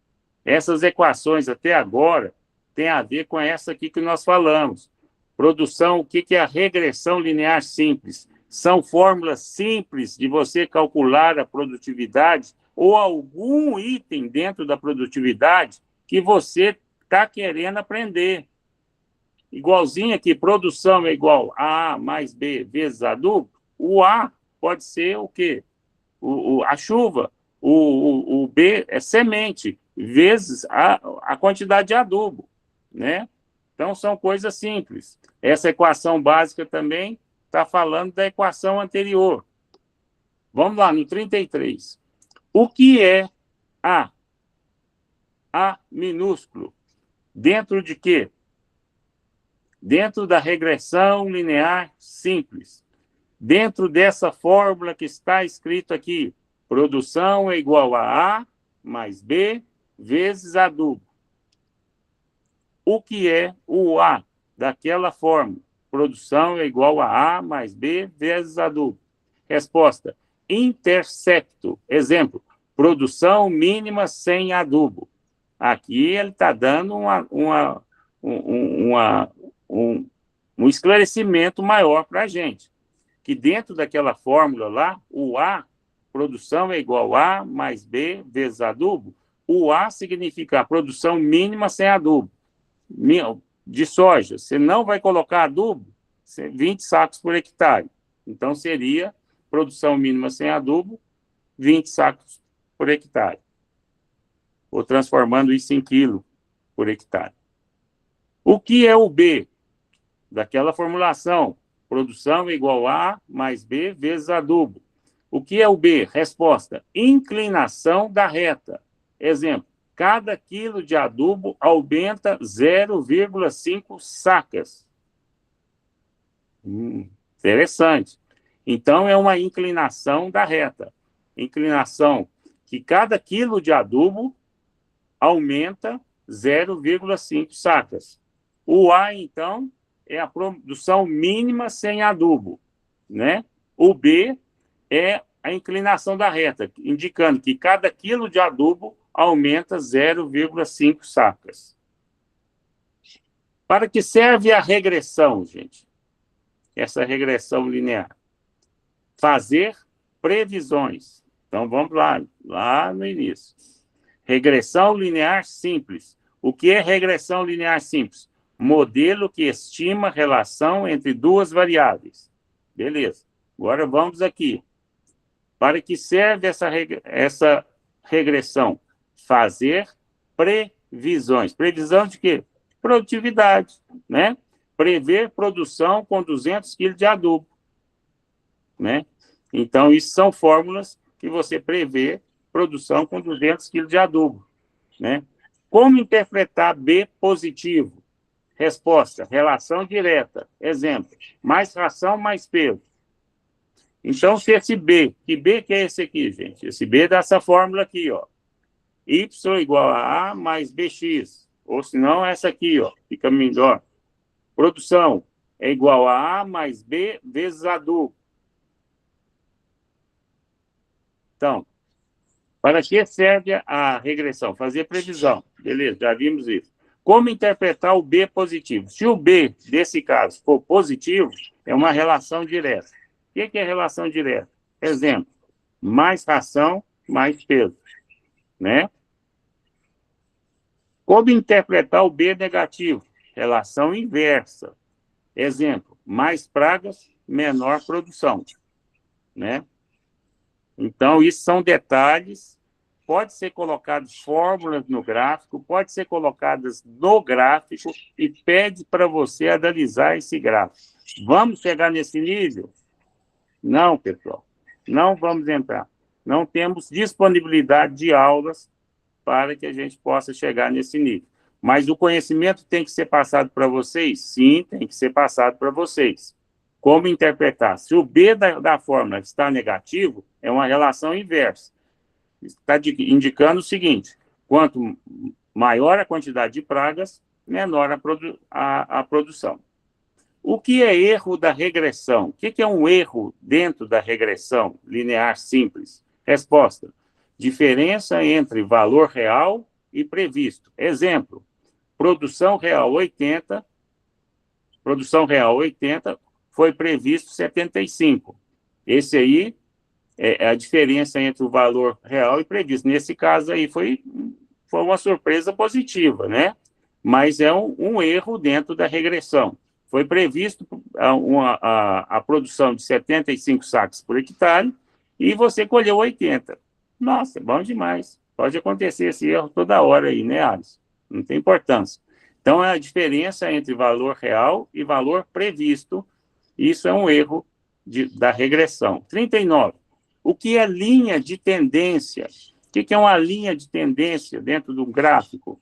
Essas equações até agora têm a ver com essa aqui que nós falamos. Produção, o que é a regressão linear simples? São fórmulas simples de você calcular a produtividade ou algum item dentro da produtividade que você está querendo aprender. Igualzinho aqui, produção é igual a A mais B vezes adubo. O A pode ser o quê? A chuva. O B é semente, vezes a quantidade de adubo, né? Então, são coisas simples. Essa equação básica também está falando da equação anterior. Vamos lá, no 33. O que é A? A minúsculo. Dentro de quê? Dentro da regressão linear simples. Dentro dessa fórmula que está escrito aqui, produção é igual a A mais B vezes adubo. O que é o A daquela fórmula? Produção é igual a A mais B vezes adubo. Resposta, intercepto. Exemplo, produção mínima sem adubo. Aqui ele está dando um esclarecimento maior para a gente. Que dentro daquela fórmula lá, o A, produção é igual a A mais B vezes adubo. O A significa a produção mínima sem adubo. De soja, você não vai colocar adubo, 20 sacos por hectare. Então, seria produção mínima sem adubo, 20 sacos por hectare. Ou transformando isso em quilo por hectare. O que é o B? Daquela formulação, produção é igual a mais B vezes adubo. O que é o B? Resposta, inclinação da reta. Exemplo, cada quilo de adubo aumenta 0,5 sacas. Interessante. Então, é uma inclinação da reta. Inclinação que cada quilo de adubo aumenta 0,5 sacas. O A, então, é a produção mínima sem adubo, né? O B é a inclinação da reta, indicando que cada quilo de adubo aumenta 0,5 sacas. Para que serve a regressão, gente? Essa regressão linear. Fazer previsões. Então, vamos lá no início. Regressão linear simples. O que é regressão linear simples? Modelo que estima a relação entre duas variáveis. Beleza. Agora vamos aqui. Para que serve essa regressão? Fazer previsões. Previsão de quê? Produtividade, né? Prever produção com 200 kg de adubo, né? Então, isso são fórmulas que você prevê produção com 200 kg de adubo, né? Como interpretar B positivo? Resposta, relação direta. Exemplo, mais ração, mais peso. Então, se esse B, que B que é esse aqui, gente? Esse B é dessa fórmula aqui, ó. Y igual a A mais BX. Ou se não, essa aqui, ó. Fica melhor. Produção é igual a A mais B vezes adubo. Então, para que serve a regressão? Fazer previsão. Beleza, já vimos isso. Como interpretar o B positivo? Se o B, desse caso, for positivo, é uma relação direta. O que é relação direta? Exemplo, mais ração, mais peso, né? Como interpretar o B negativo? Relação inversa. Exemplo, mais pragas, menor produção, né? Então, isso são detalhes, pode ser colocadas fórmulas no gráfico, pode ser colocadas no gráfico e pede para você analisar esse gráfico. Vamos chegar nesse nível? Não, pessoal, não vamos entrar. Não temos disponibilidade de aulas para que a gente possa chegar nesse nível. Mas o conhecimento tem que ser passado para vocês? Sim, tem que ser passado para vocês. Como interpretar? Se o B da fórmula está negativo, é uma relação inversa. Está indicando o seguinte: quanto maior a quantidade de pragas, menor a produção. O que é erro da regressão? O que é um erro dentro da regressão linear simples? Resposta: diferença entre valor real e previsto. Exemplo: produção real 80, foi previsto 75. Esse aí é a diferença entre o valor real e previsto. Nesse caso aí foi uma surpresa positiva, né? Mas é um erro dentro da regressão. Foi previsto a produção de 75 sacos por hectare e você colheu 80. Nossa, bom demais. Pode acontecer esse erro toda hora aí, né, Alisson? Não tem importância. Então, é a diferença entre valor real e valor previsto. Isso é um erro da regressão. 39. O que é linha de tendência? O que é uma linha de tendência dentro do gráfico?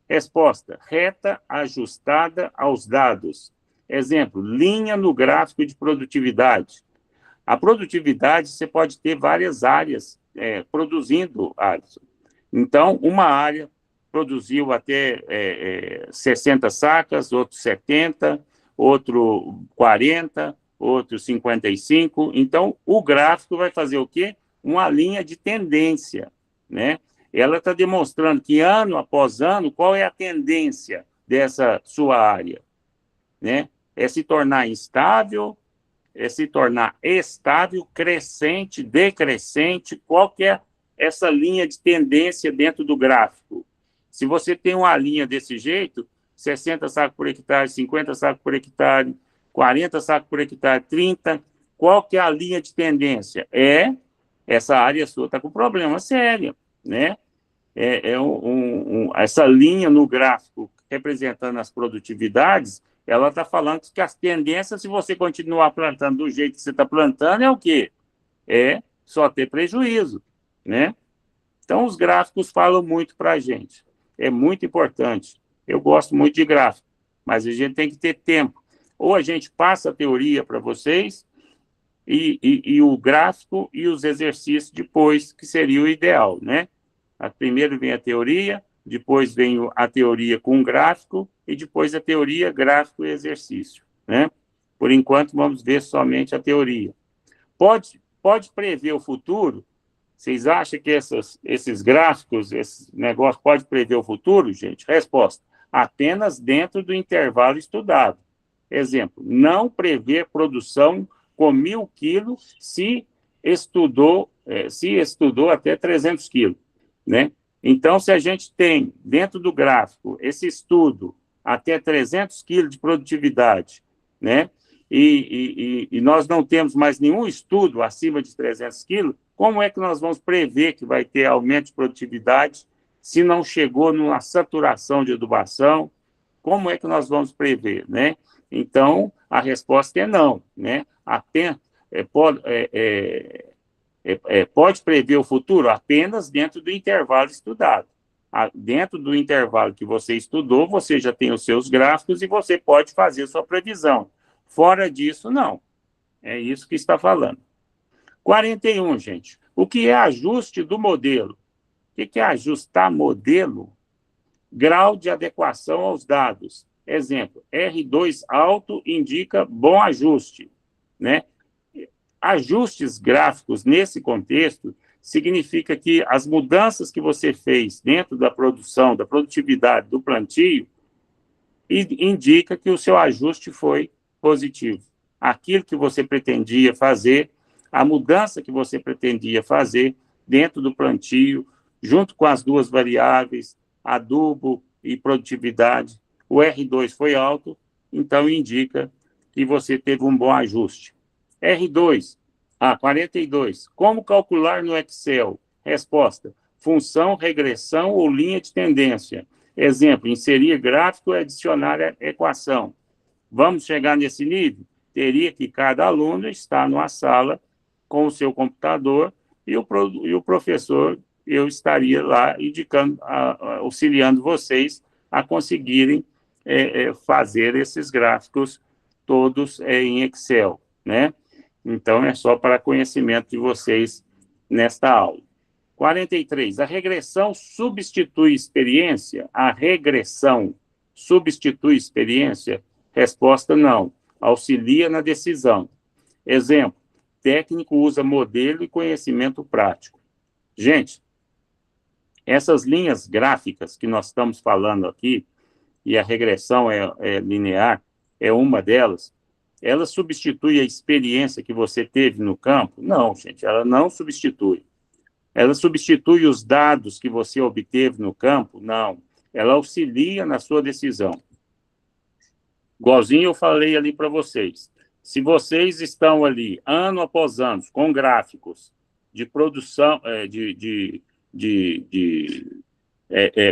Resposta: reta ajustada aos dados. Exemplo: linha no gráfico de produtividade. A produtividade, você pode ter várias áreas produzindo, Alisson. Então, uma área produziu até 60 sacas, outro 70, outro 40, outro 55. Então, o gráfico vai fazer o quê? Uma linha de tendência, né? Ela está demonstrando que, ano após ano, qual é a tendência dessa sua área, né? É se tornar instável, é se tornar estável, crescente, decrescente, qual que é essa linha de tendência dentro do gráfico? Se você tem uma linha desse jeito, 60 sacos por hectare, 50 sacos por hectare, 40 sacos por hectare, 30, qual que é a linha de tendência? Essa área sua está com problema sério, né? Essa linha no gráfico representando as produtividades, ela está falando que as tendências, se você continuar plantando do jeito que você está plantando, é o quê? É só ter prejuízo, né? Então, os gráficos falam muito para a gente. É muito importante. Eu gosto muito de gráfico, mas a gente tem que ter tempo. Ou a gente passa a teoria para vocês e o gráfico e os exercícios depois, que seria o ideal, né? Primeiro vem a teoria, depois vem a teoria com gráfico e depois a teoria, gráfico e exercício, né? Por enquanto, vamos ver somente a teoria. Pode prever o futuro? Vocês acham que esses gráficos, esse negócio pode prever o futuro, gente? Resposta: apenas dentro do intervalo estudado. Exemplo: não prever produção com 1.000 quilos se estudou até 300 quilos, né? Então, se a gente tem dentro do gráfico esse estudo até 300 quilos de produtividade, né? E nós não temos mais nenhum estudo acima de 300 quilos, como é que nós vamos prever que vai ter aumento de produtividade se não chegou numa saturação de adubação? Como é que nós vamos prever, né? Então, a resposta é não, né? Pode prever o futuro apenas dentro do intervalo estudado. Dentro do intervalo que você estudou, você já tem os seus gráficos e você pode fazer sua previsão. Fora disso, não. É isso que está falando. 41, gente. O que é ajuste do modelo? O que é ajustar modelo? Grau de adequação aos dados. Exemplo: R2 alto indica bom ajuste, né? Ajustes gráficos nesse contexto significa que as mudanças que você fez dentro da produção, da produtividade do plantio, indica que o seu ajuste foi positivo. Aquilo que você pretendia fazer, a mudança que você pretendia fazer dentro do plantio, junto com as duas variáveis, adubo e produtividade, o R2 foi alto, então indica que você teve um bom ajuste. R2, 42. Como calcular no Excel? Resposta: função, regressão ou linha de tendência. Exemplo: inserir gráfico e adicionar a equação. Vamos chegar nesse nível? Teria que cada aluno estar numa sala com o seu computador e o professor, eu estaria lá indicando, auxiliando vocês a conseguirem fazer esses gráficos todos em Excel, né? Então, é só para conhecimento de vocês nesta aula. 43. A regressão substitui experiência? A regressão substitui experiência? Resposta: não. Auxilia na decisão. Exemplo: técnico usa modelo e conhecimento prático. Gente, essas linhas gráficas que nós estamos falando aqui, e a regressão é linear, é uma delas, ela substitui a experiência que você teve no campo? Não, gente, ela não substitui. Ela substitui os dados que você obteve no campo? Não. Ela auxilia na sua decisão. Igualzinho eu falei ali para vocês. Se vocês estão ali, ano após ano, com gráficos de produção,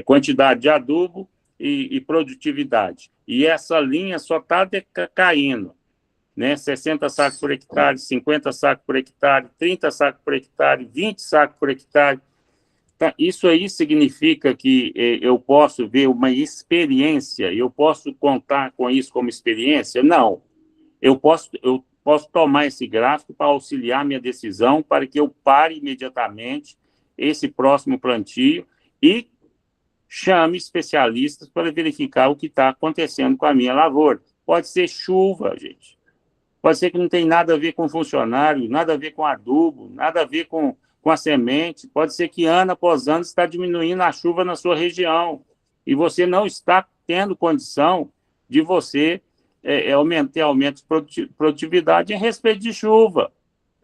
quantidade de adubo e produtividade, e essa linha só está caindo, né? 60 sacos por hectare, 50 sacos por hectare, 30 sacos por hectare, 20 sacos por hectare. Tá, isso aí significa que eu posso ver uma experiência, eu posso contar com isso como experiência? Não. Eu posso tomar esse gráfico para auxiliar minha decisão, para que eu pare imediatamente esse próximo plantio e chame especialistas para verificar o que está acontecendo com a minha lavoura. Pode ser chuva, gente. Pode ser que não tem nada a ver com funcionário, nada a ver com adubo, nada a ver com a semente. Pode ser que ano após ano está diminuindo a chuva na sua região e você não está tendo condição de você aumentar aumento de produtividade em respeito de chuva.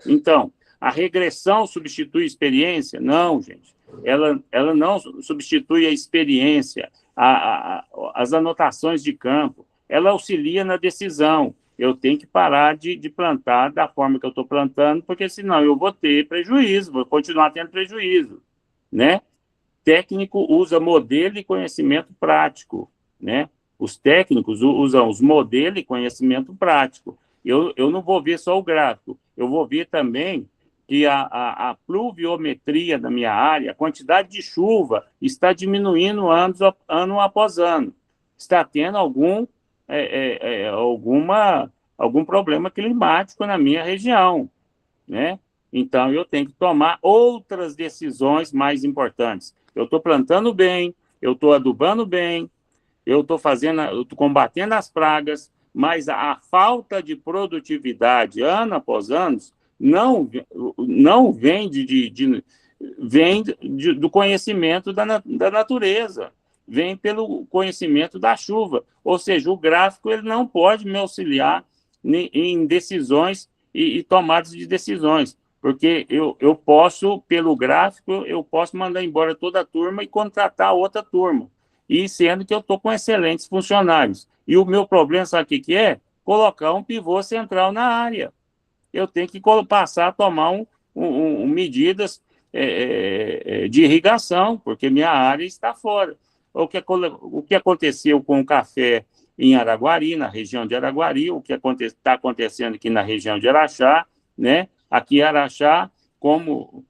Então, a regressão substitui a experiência? Não, gente. Ela não substitui a experiência, as anotações de campo. Ela auxilia na decisão. Eu tenho que parar de plantar da forma que eu estou plantando, porque senão eu vou ter prejuízo, vou continuar tendo prejuízo, né? Técnico usa modelo e conhecimento prático, né? Os técnicos usam os modelos e conhecimento prático. Eu não vou ver só o gráfico, eu vou ver também que a pluviometria da minha área, a quantidade de chuva está diminuindo ano após ano. Está tendo algum problema climático na minha região, né? Então, eu tenho que tomar outras decisões mais importantes. Eu estou plantando bem, eu estou adubando bem, eu estou combatendo as pragas, mas a falta de produtividade, ano após ano, não vem do conhecimento da natureza, vem pelo conhecimento da chuva. Ou seja, o gráfico ele não pode me auxiliar em decisões e tomadas de decisões, porque eu posso, pelo gráfico, eu posso mandar embora toda a turma e contratar outra turma, e sendo que eu estou com excelentes funcionários. E o meu problema, sabe o que é? Colocar um pivô central na área. Eu tenho que passar a tomar medidas de irrigação, porque minha área está fora. O que aconteceu com o café em Araguari, na região de Araguari, o que está acontecendo aqui na região de Araxá, né? Aqui em Araxá, como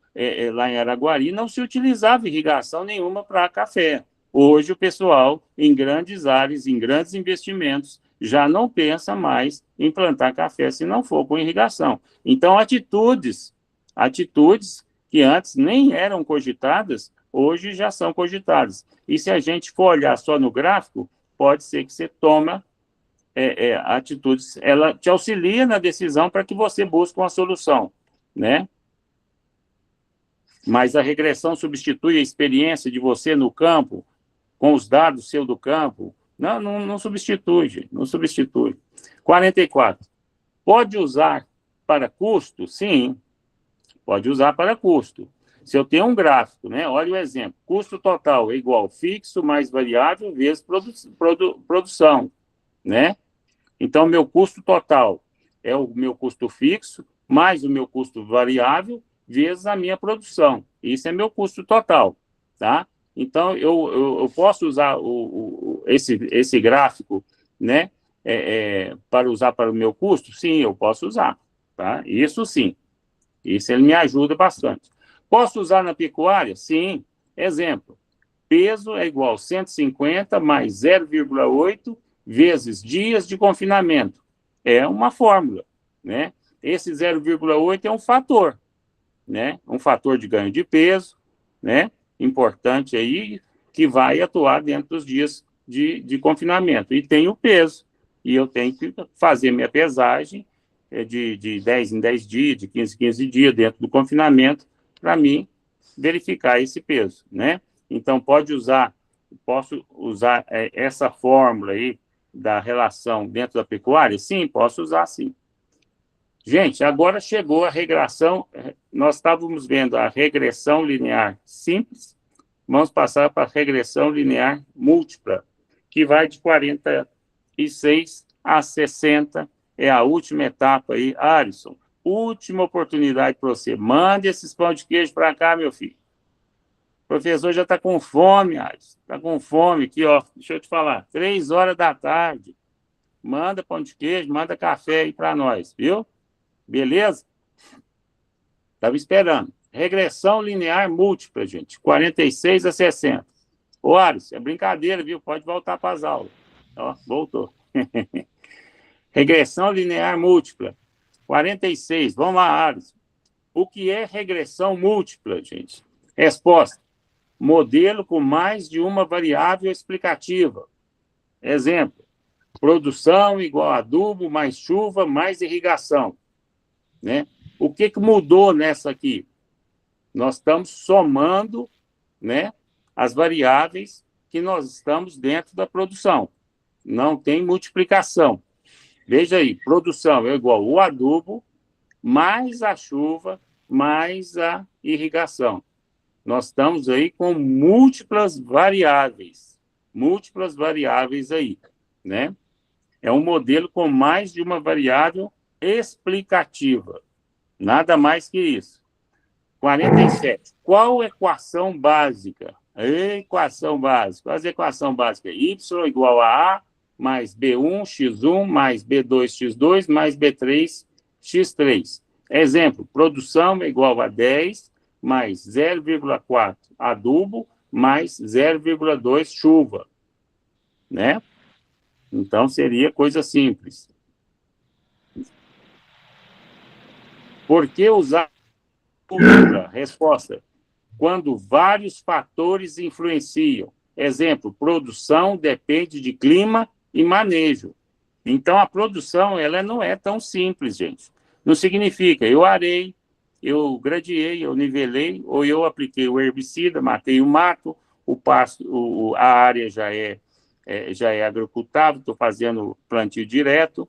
lá em Araguari, não se utilizava irrigação nenhuma para café. Hoje, o pessoal, em grandes áreas, em grandes investimentos, já não pensa mais em plantar café se não for com irrigação. Então, atitudes que antes nem eram cogitadas, hoje já são cogitadas. E se a gente for olhar só no gráfico, pode ser que você toma atitudes, ela te auxilia na decisão para que você busque uma solução, né? Mas a regressão substitui a experiência de você no campo, com os dados seu do campo? Não substitui, gente, não substitui. 44. Pode usar para custo? Sim, pode usar para custo. Se eu tenho um gráfico, né? Olha o exemplo. Custo total é igual fixo mais variável vezes produção, né? Então, meu custo total é o meu custo fixo, mais o meu custo variável, vezes a minha produção. Isso é meu custo total, tá? Então, eu posso usar esse gráfico, né, para usar para o meu custo? Sim, eu posso usar, tá? Isso sim. Isso ele me ajuda bastante. Posso usar na pecuária? Sim. Exemplo, peso é igual a 150 mais 0,8 vezes dias de confinamento. É uma fórmula, né? Esse 0,8 é um fator, né? Um fator de ganho de peso, né? Importante aí, que vai atuar dentro dos dias de confinamento. E tem o peso. E eu tenho que fazer minha pesagem de 10 em 10 dias, de 15 em 15 dias, dentro do confinamento, para mim verificar esse peso, né? Então, posso usar essa fórmula aí da relação dentro da pecuária? Sim, posso usar sim. Gente, agora chegou a regressão. Nós estávamos vendo a regressão linear simples, vamos passar para a regressão linear múltipla, que vai de 46 a 60, é a última etapa aí. Alisson, última oportunidade para você. Mande esses pão de queijo para cá, meu filho. O professor já está com fome, Alisson. Está com fome aqui, ó. Deixa eu te falar. 3 horas da tarde. Manda pão de queijo, manda café aí para nós, viu? Beleza? Estava esperando. Regressão linear múltipla, gente. 46 a 60. Ô, Ares, é brincadeira, viu? Pode voltar para as aulas. Ó, voltou. Regressão linear múltipla. 46. Vamos lá, Ares. O que é regressão múltipla, gente? Resposta. Modelo com mais de uma variável explicativa. Exemplo. Produção igual a adubo, mais chuva, mais irrigação. Né? O que mudou nessa aqui? Nós estamos somando, né, as variáveis que nós estamos dentro da produção. Não tem multiplicação. Veja aí, produção é igual ao adubo, mais a chuva, mais a irrigação. Nós estamos aí com múltiplas variáveis aí, né? É um modelo com mais de uma variável explicativa. Nada mais que isso. 47. Qual equação básica? Equação básica. As equação básica é y igual a A mais B1, x1, mais B2, x2, mais B3, x3. Exemplo, produção é igual a 10, mais 0,4 adubo, mais 0,2 chuva. Né? Então, seria coisa simples. Por que usar múltipla? Resposta. Quando vários fatores influenciam. Exemplo, produção depende de clima e manejo. Então, a produção ela não é tão simples, gente. Não significa eu arei, eu gradiei, eu nivelei, ou eu apliquei o herbicida, matei o mato, o pasto, a área já é agricultável, estou fazendo plantio direto,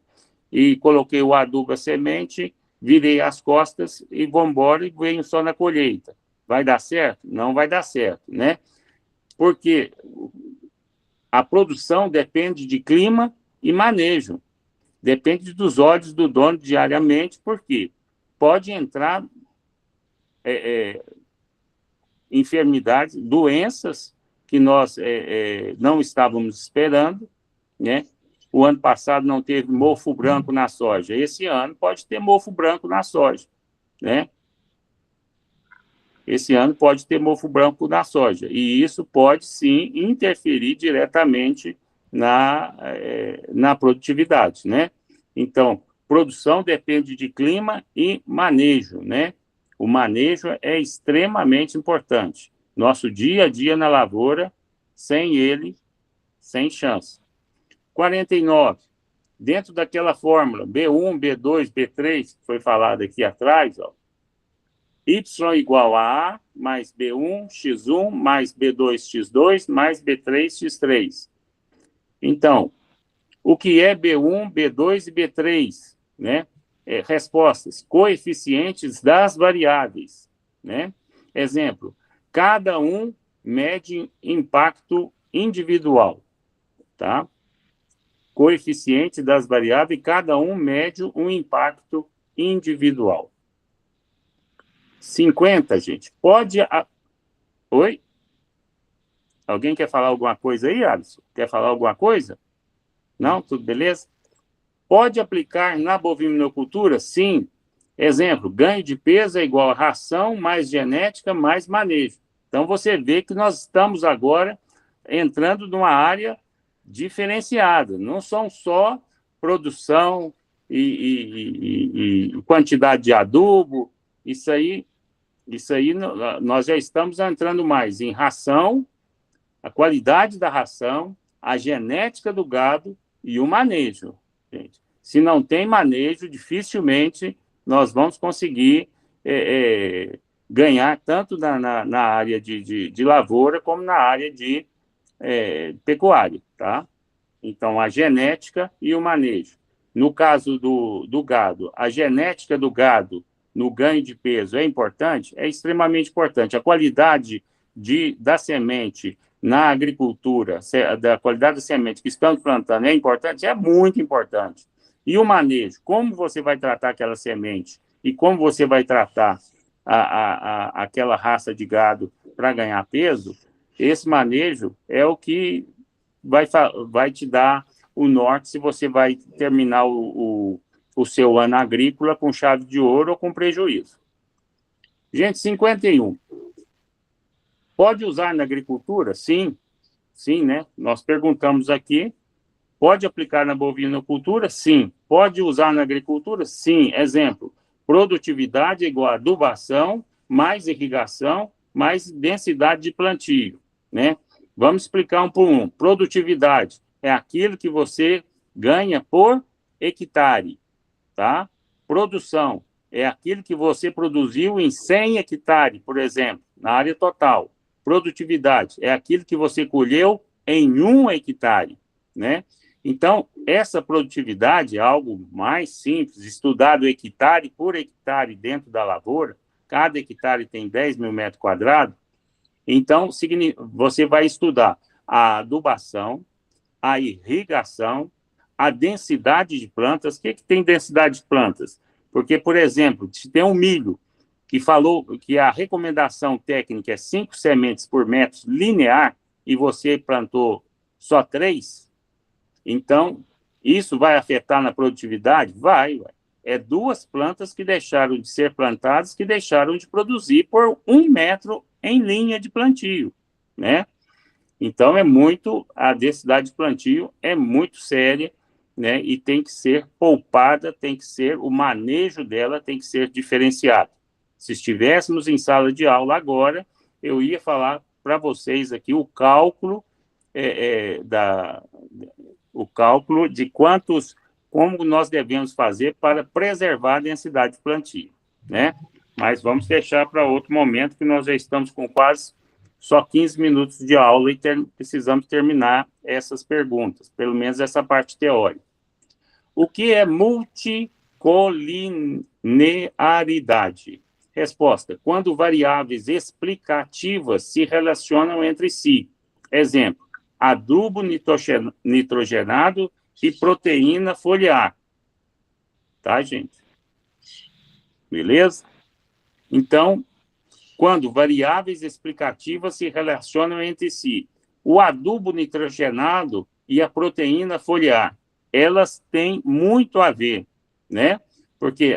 e coloquei o adubo, a semente, virei as costas e vou embora e venho só na colheita. Vai dar certo? Não vai dar certo, né? Porque a produção depende de clima e manejo. Depende dos olhos do dono diariamente, porque pode entrar enfermidades, doenças que nós não estávamos esperando, né? O ano passado não teve mofo branco na soja. Esse ano pode ter mofo branco na soja, né? Esse ano pode ter mofo branco na soja. E isso pode, sim, interferir diretamente na produtividade, né? Então, produção depende de clima e manejo, né? O manejo é extremamente importante. Nosso dia a dia na lavoura, sem ele, sem chance. 49. Dentro daquela fórmula, B1, B2, B3, que foi falado aqui atrás, ó, Y igual a mais B1, X1, mais B2, X2, mais B3, X3. Então, o que é B1, B2 e B3? Né? Respostas, coeficientes das variáveis. Né? Exemplo, cada um mede impacto individual. Tá? coeficiente das variáveis, e cada um mede um impacto individual. 50, gente. Pode... Oi? Alguém quer falar alguma coisa aí, Alisson? Quer falar alguma coisa? Não? Tudo beleza? Pode aplicar na bovinocultura? Sim. Exemplo, ganho de peso é igual a ração mais genética mais manejo. Então, você vê que nós estamos agora entrando numa área diferenciada. Não são só produção e quantidade de adubo. Isso aí nós já estamos entrando mais em ração, a qualidade da ração, a genética do gado e o manejo, gente. Se não tem manejo, dificilmente nós vamos conseguir ganhar tanto na área de lavoura como na área de pecuária, tá? Então, a genética e o manejo. No caso do gado, a genética do gado no ganho de peso é importante? É extremamente importante. A qualidade da semente na agricultura, da qualidade da semente que estamos plantando é importante? É muito importante. E o manejo, como você vai tratar aquela semente e como você vai tratar aquela raça de gado para ganhar peso, esse manejo é o que vai te dar o norte se você vai terminar o seu ano agrícola com chave de ouro ou com prejuízo. Gente, 51. Pode usar na agricultura? Sim. Sim, né? Nós perguntamos aqui. Pode aplicar na bovinocultura? Sim. Pode usar na agricultura? Sim. Exemplo, produtividade é igual a adubação, mais irrigação, mais densidade de plantio, né? Vamos explicar um por um. Produtividade é aquilo que você ganha por hectare, tá? Produção é aquilo que você produziu em 100 hectares, por exemplo, na área total. Produtividade é aquilo que você colheu em 1 hectare, né? Então, essa produtividade é algo mais simples, estudado hectare por hectare dentro da lavoura. Cada hectare tem 10 mil metros quadrados. Então, você vai estudar a adubação, a irrigação, a densidade de plantas. O que tem densidade de plantas? Porque, por exemplo, se tem um milho que falou que a recomendação técnica é 5 sementes por metro linear e você plantou só 3, então isso vai afetar na produtividade? Vai. É 2 plantas que deixaram de ser plantadas, que deixaram de produzir por 1 metro em linha de plantio, né? Então, a densidade de plantio é muito séria, né? E tem que ser poupada, o manejo dela tem que ser diferenciado. Se estivéssemos em sala de aula agora, eu ia falar para vocês aqui o cálculo de como nós devemos fazer para preservar a densidade de plantio, né? Mas vamos deixar para outro momento, que nós já estamos com quase só 15 minutos de aula e precisamos terminar essas perguntas, pelo menos essa parte teórica. O que é multicolinearidade? Resposta: quando variáveis explicativas se relacionam entre si. Exemplo, adubo nitrogenado e proteína foliar. Tá, gente? Beleza? Então, quando variáveis explicativas se relacionam entre si, o adubo nitrogenado e a proteína foliar, elas têm muito a ver, né? Porque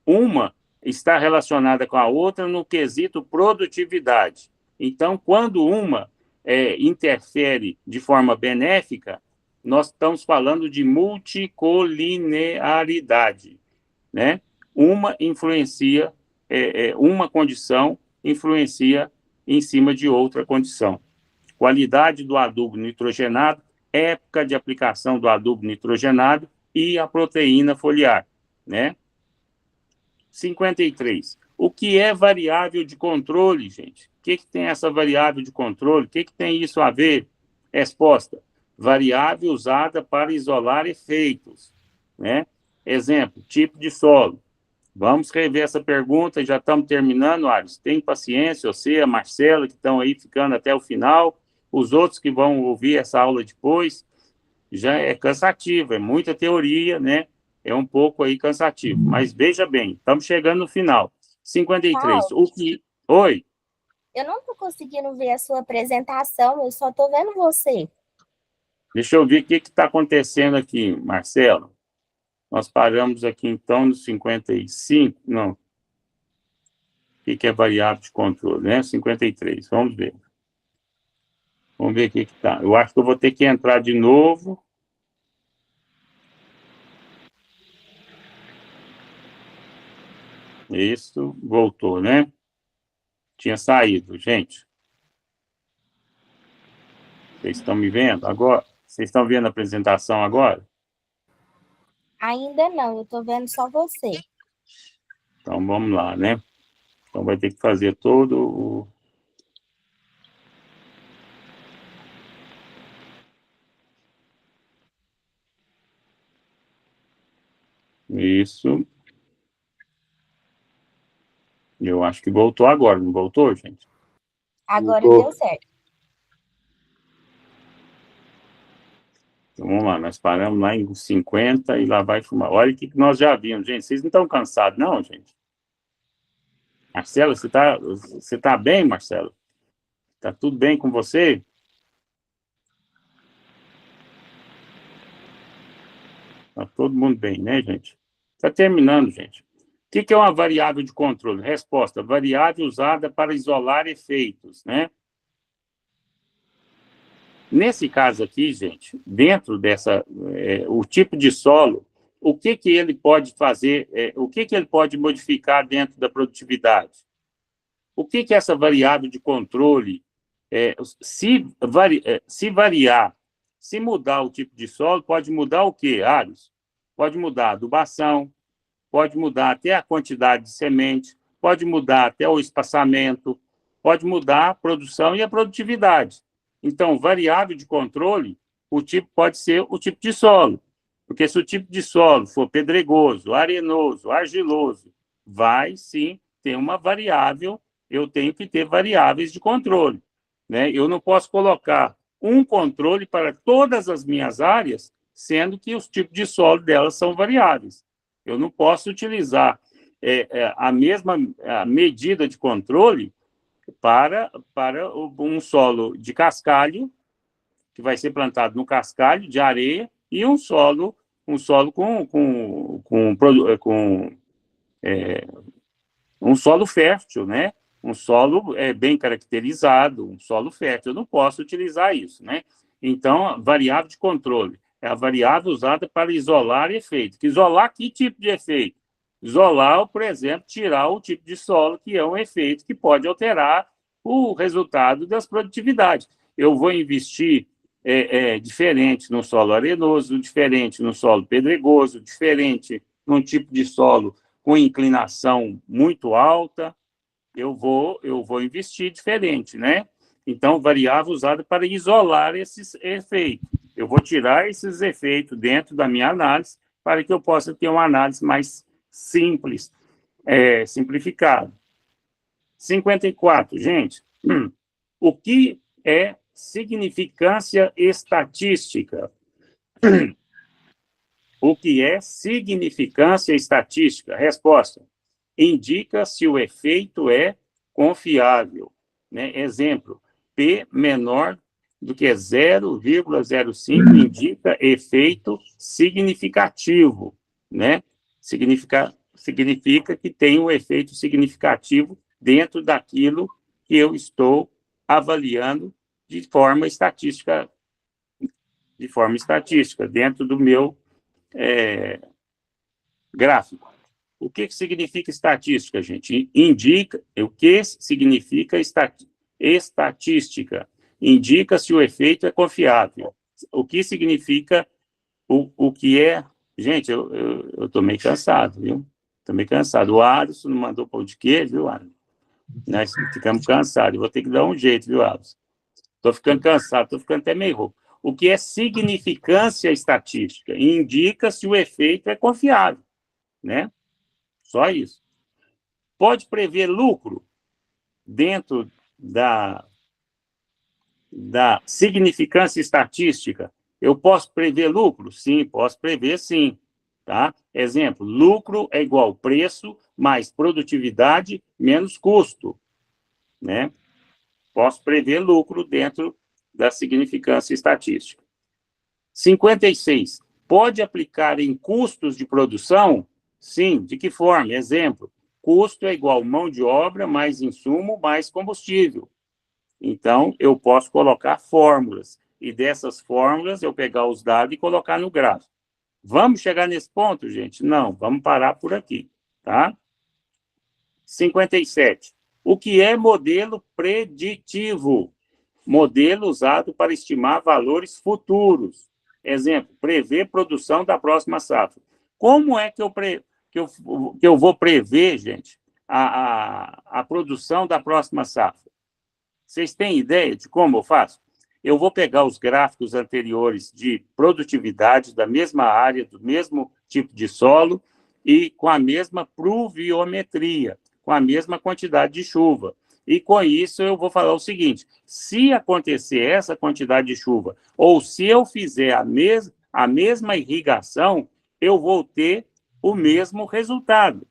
uma está relacionada com a outra no quesito produtividade. Então, quando uma interfere de forma benéfica, nós estamos falando de multicolinearidade, né? Uma influencia, uma condição influencia em cima de outra condição. Qualidade do adubo nitrogenado, época de aplicação do adubo nitrogenado e a proteína foliar, né? 53. O que é variável de controle, gente? O que tem essa variável de controle? O que tem isso a ver? Resposta: variável usada para isolar efeitos, né? Exemplo, tipo de solo. Vamos rever essa pergunta, já estamos terminando, Ares. Tem paciência, você, a Marcela, que estão aí ficando até o final, os outros que vão ouvir essa aula depois. já é cansativo, é muita teoria, né? É um pouco aí cansativo. Mas veja bem, estamos chegando no final. 53. Paulo, O que... Oi, eu não estou conseguindo ver a sua apresentação, eu só estou vendo você. deixa eu ver o que está acontecendo aqui, Marcelo. Nós paramos aqui, então, no 55. Não, o que é variável de controle, né? 53. Vamos ver. Vamos ver o que está. Eu acho que eu vou ter que entrar de novo. Isso, voltou, né? Tinha saído, gente. Vocês estão me vendo agora? Vocês estão vendo a apresentação agora? Ainda não, eu estou vendo só você. Então, vamos lá, né? Então, vai ter que fazer todo o... Isso. Eu acho que voltou agora, não voltou, gente? Agora Voltou. deu certo. Então, vamos lá, nós paramos lá em 50 e lá vai fumar. Olha o que nós já vimos, gente. Vocês não estão cansados, não, gente? Marcelo, você tá bem, Marcelo? Tá tudo bem com você? Tá todo mundo bem, né, gente? Tá terminando, gente. O que é uma variável de controle? Resposta: variável usada para isolar efeitos, né? Nesse caso aqui, gente, dentro dessa, o tipo de solo, o que ele pode fazer, o que ele pode modificar dentro da produtividade? O que essa variável de controle, se variar, se mudar o tipo de solo, pode mudar o quê, Ares? Pode mudar a adubação, pode mudar até a quantidade de semente, pode mudar até o espaçamento, pode mudar a produção e a produtividade. Então, variável de controle, o tipo pode ser o tipo de solo, porque se o tipo de solo for pedregoso, arenoso, argiloso, vai sim ter uma variável, eu tenho que ter variáveis de controle, né? Eu não posso colocar um controle para todas as minhas áreas, sendo que os tipos de solo delas são variáveis. Eu não posso utilizar a mesma medida de controle para um solo de cascalho, que vai ser plantado no cascalho de areia, e um solo com um solo fértil, né? Um solo bem caracterizado, um solo fértil. Eu não posso utilizar isso, né? Então, a variável de controle é a variável usada para isolar efeito. Isolar que tipo de efeito? Isolar, por exemplo, tirar o tipo de solo, que é um efeito que pode alterar o resultado das produtividades. Eu vou investir diferente no solo arenoso, diferente no solo pedregoso, diferente num tipo de solo com inclinação muito alta, eu vou investir diferente, né? Então, variável usada para isolar esses efeitos. Eu vou tirar esses efeitos dentro da minha análise para que eu possa ter uma análise mais simples, simplificada. 54, gente. O que é significância estatística? O que é significância estatística? Resposta: indica se o efeito é confiável. Né? Exemplo: P menor do que 0,05 indica efeito significativo. Né? Significa que tem um efeito significativo dentro daquilo que eu estou avaliando de forma estatística, dentro do meu gráfico. O que significa estatística, gente? Indica o que significa estatística. Indica se o efeito é confiável. O que significa o que é. Gente, eu estou meio cansado, viu? Estou meio cansado. O Alisson não mandou pão de queijo, viu, Alisson? Nós ficamos cansados. Eu vou ter que dar um jeito, viu, Alisson? Estou ficando cansado, estou ficando até meio rouco. O que é significância estatística? Indica se o efeito é confiável, né? Só isso. Pode prever lucro dentro da significância estatística? Eu posso prever lucro? Sim, posso prever sim. Tá? Exemplo, lucro é igual preço mais produtividade menos custo. Né? Posso prever lucro dentro da significância estatística. 56. Pode aplicar em custos de produção? Sim. De que forma? Exemplo, custo é igual mão de obra mais insumo mais combustível. Então, eu posso colocar fórmulas. E dessas fórmulas, eu pegar os dados e colocar no gráfico. Vamos chegar nesse ponto, gente? Não, vamos parar por aqui. Tá? 57. O que é modelo preditivo? Modelo usado para estimar valores futuros. Exemplo, prever produção da próxima safra. Como é que eu vou prever, gente, a produção da próxima safra? Vocês têm ideia de como eu faço? Eu vou pegar os gráficos anteriores de produtividade da mesma área, do mesmo tipo de solo e com a mesma pluviometria, com a mesma quantidade de chuva. E com isso eu vou falar o seguinte: se acontecer essa quantidade de chuva, ou se eu fizer a mesma irrigação, eu vou ter o mesmo resultado.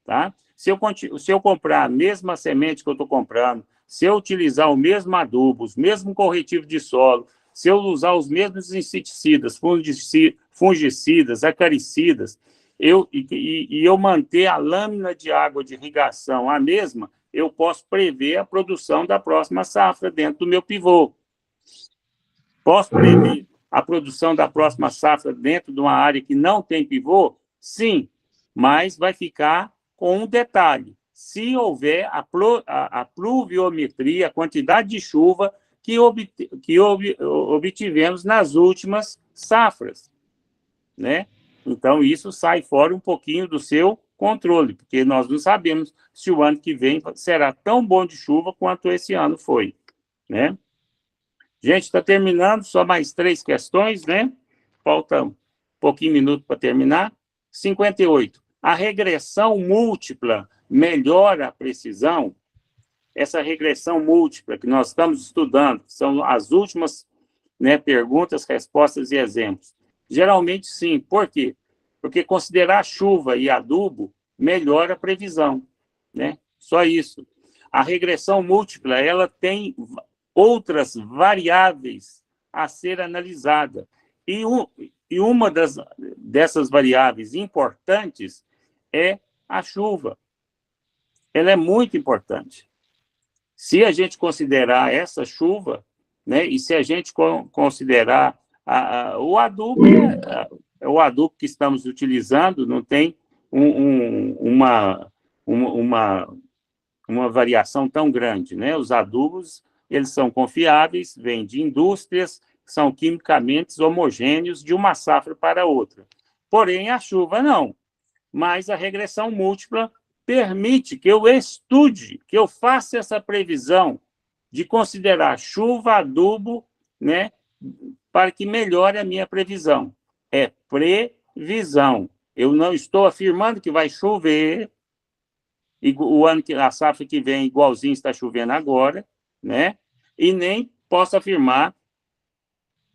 Tá? Se eu comprar a mesma semente que eu estou comprando, se eu utilizar o mesmo adubo, os mesmos corretivos de solo, se eu usar os mesmos inseticidas, fungicidas, acaricidas, eu manter a lâmina de água de irrigação a mesma, eu posso prever a produção da próxima safra dentro do meu pivô. Posso prever a produção da próxima safra dentro de uma área que não tem pivô? Sim, mas vai ficar com um detalhe: se houver a pluviometria, a quantidade de chuva que obtivemos nas últimas safras, né? Então, isso sai fora um pouquinho do seu controle, porque nós não sabemos se o ano que vem será tão bom de chuva quanto esse ano foi, né? Gente, está terminando, só mais 3 questões, né? Falta um pouquinho minuto para terminar. 58. A regressão múltipla melhora a precisão? Essa regressão múltipla que nós estamos estudando, são as últimas, né, perguntas, respostas e exemplos. Geralmente, sim. Por quê? Porque considerar chuva e adubo melhora a previsão, né? Só isso. A regressão múltipla, ela tem outras variáveis a ser analisada. E uma dessas variáveis importantes é a chuva. Ela é muito importante. Se a gente considerar essa chuva, né, e se a gente considerar o adubo, o adubo que estamos utilizando não tem uma variação tão grande, né? Os adubos, eles são confiáveis, vêm de indústrias, são quimicamente homogêneos de uma safra para outra. Porém, a chuva não. Mas a regressão múltipla permite que eu estude, que eu faça essa previsão de considerar chuva, adubo, né, para que melhore a minha previsão. É previsão. Eu não estou afirmando que vai chover, e a safra que vem igualzinho está chovendo agora, né? E nem posso afirmar,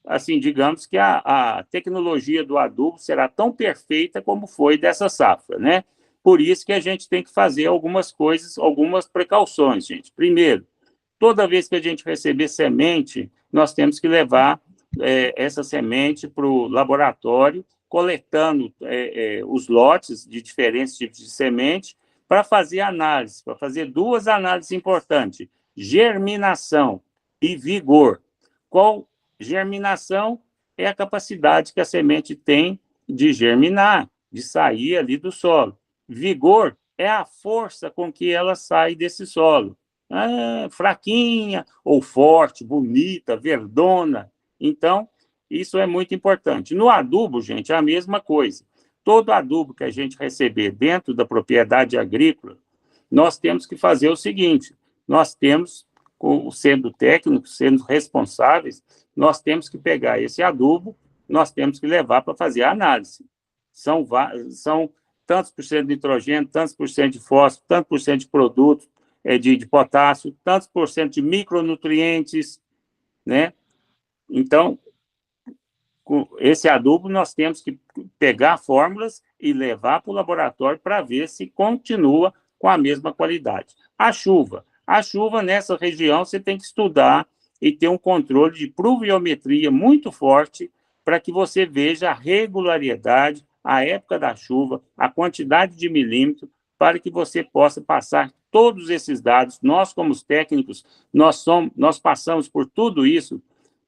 assim, digamos que a tecnologia do adubo será tão perfeita como foi dessa safra, né? Por isso que a gente tem que fazer algumas coisas, algumas precauções, gente. Primeiro, toda vez que a gente receber semente, nós temos que levar essa semente para o laboratório, coletando os lotes de diferentes tipos de semente, para fazer análise, para fazer 2 análises importantes: germinação e vigor. Qual germinação é a capacidade que a semente tem de germinar, de sair ali do solo. Vigor é a força com que ela sai desse solo. Fraquinha ou forte, bonita, verdona. Então, isso é muito importante. No adubo, gente, é a mesma coisa. Todo adubo que a gente receber dentro da propriedade agrícola, nós temos que fazer o seguinte: nós temos, sendo técnicos, sendo responsáveis, nós temos que pegar esse adubo, nós temos que levar para fazer a análise. São tantos por cento de nitrogênio, tantos por cento de fósforo, tantos por cento de produtos de potássio, tantos por cento de micronutrientes, né? Então, esse adubo nós temos que pegar fórmulas e levar para o laboratório para ver se continua com a mesma qualidade. A chuva nessa região você tem que estudar e ter um controle de pluviometria muito forte para que você veja a regularidade, a época da chuva, a quantidade de milímetro, para que você possa passar todos esses dados. Nós, como os técnicos, nós passamos por tudo isso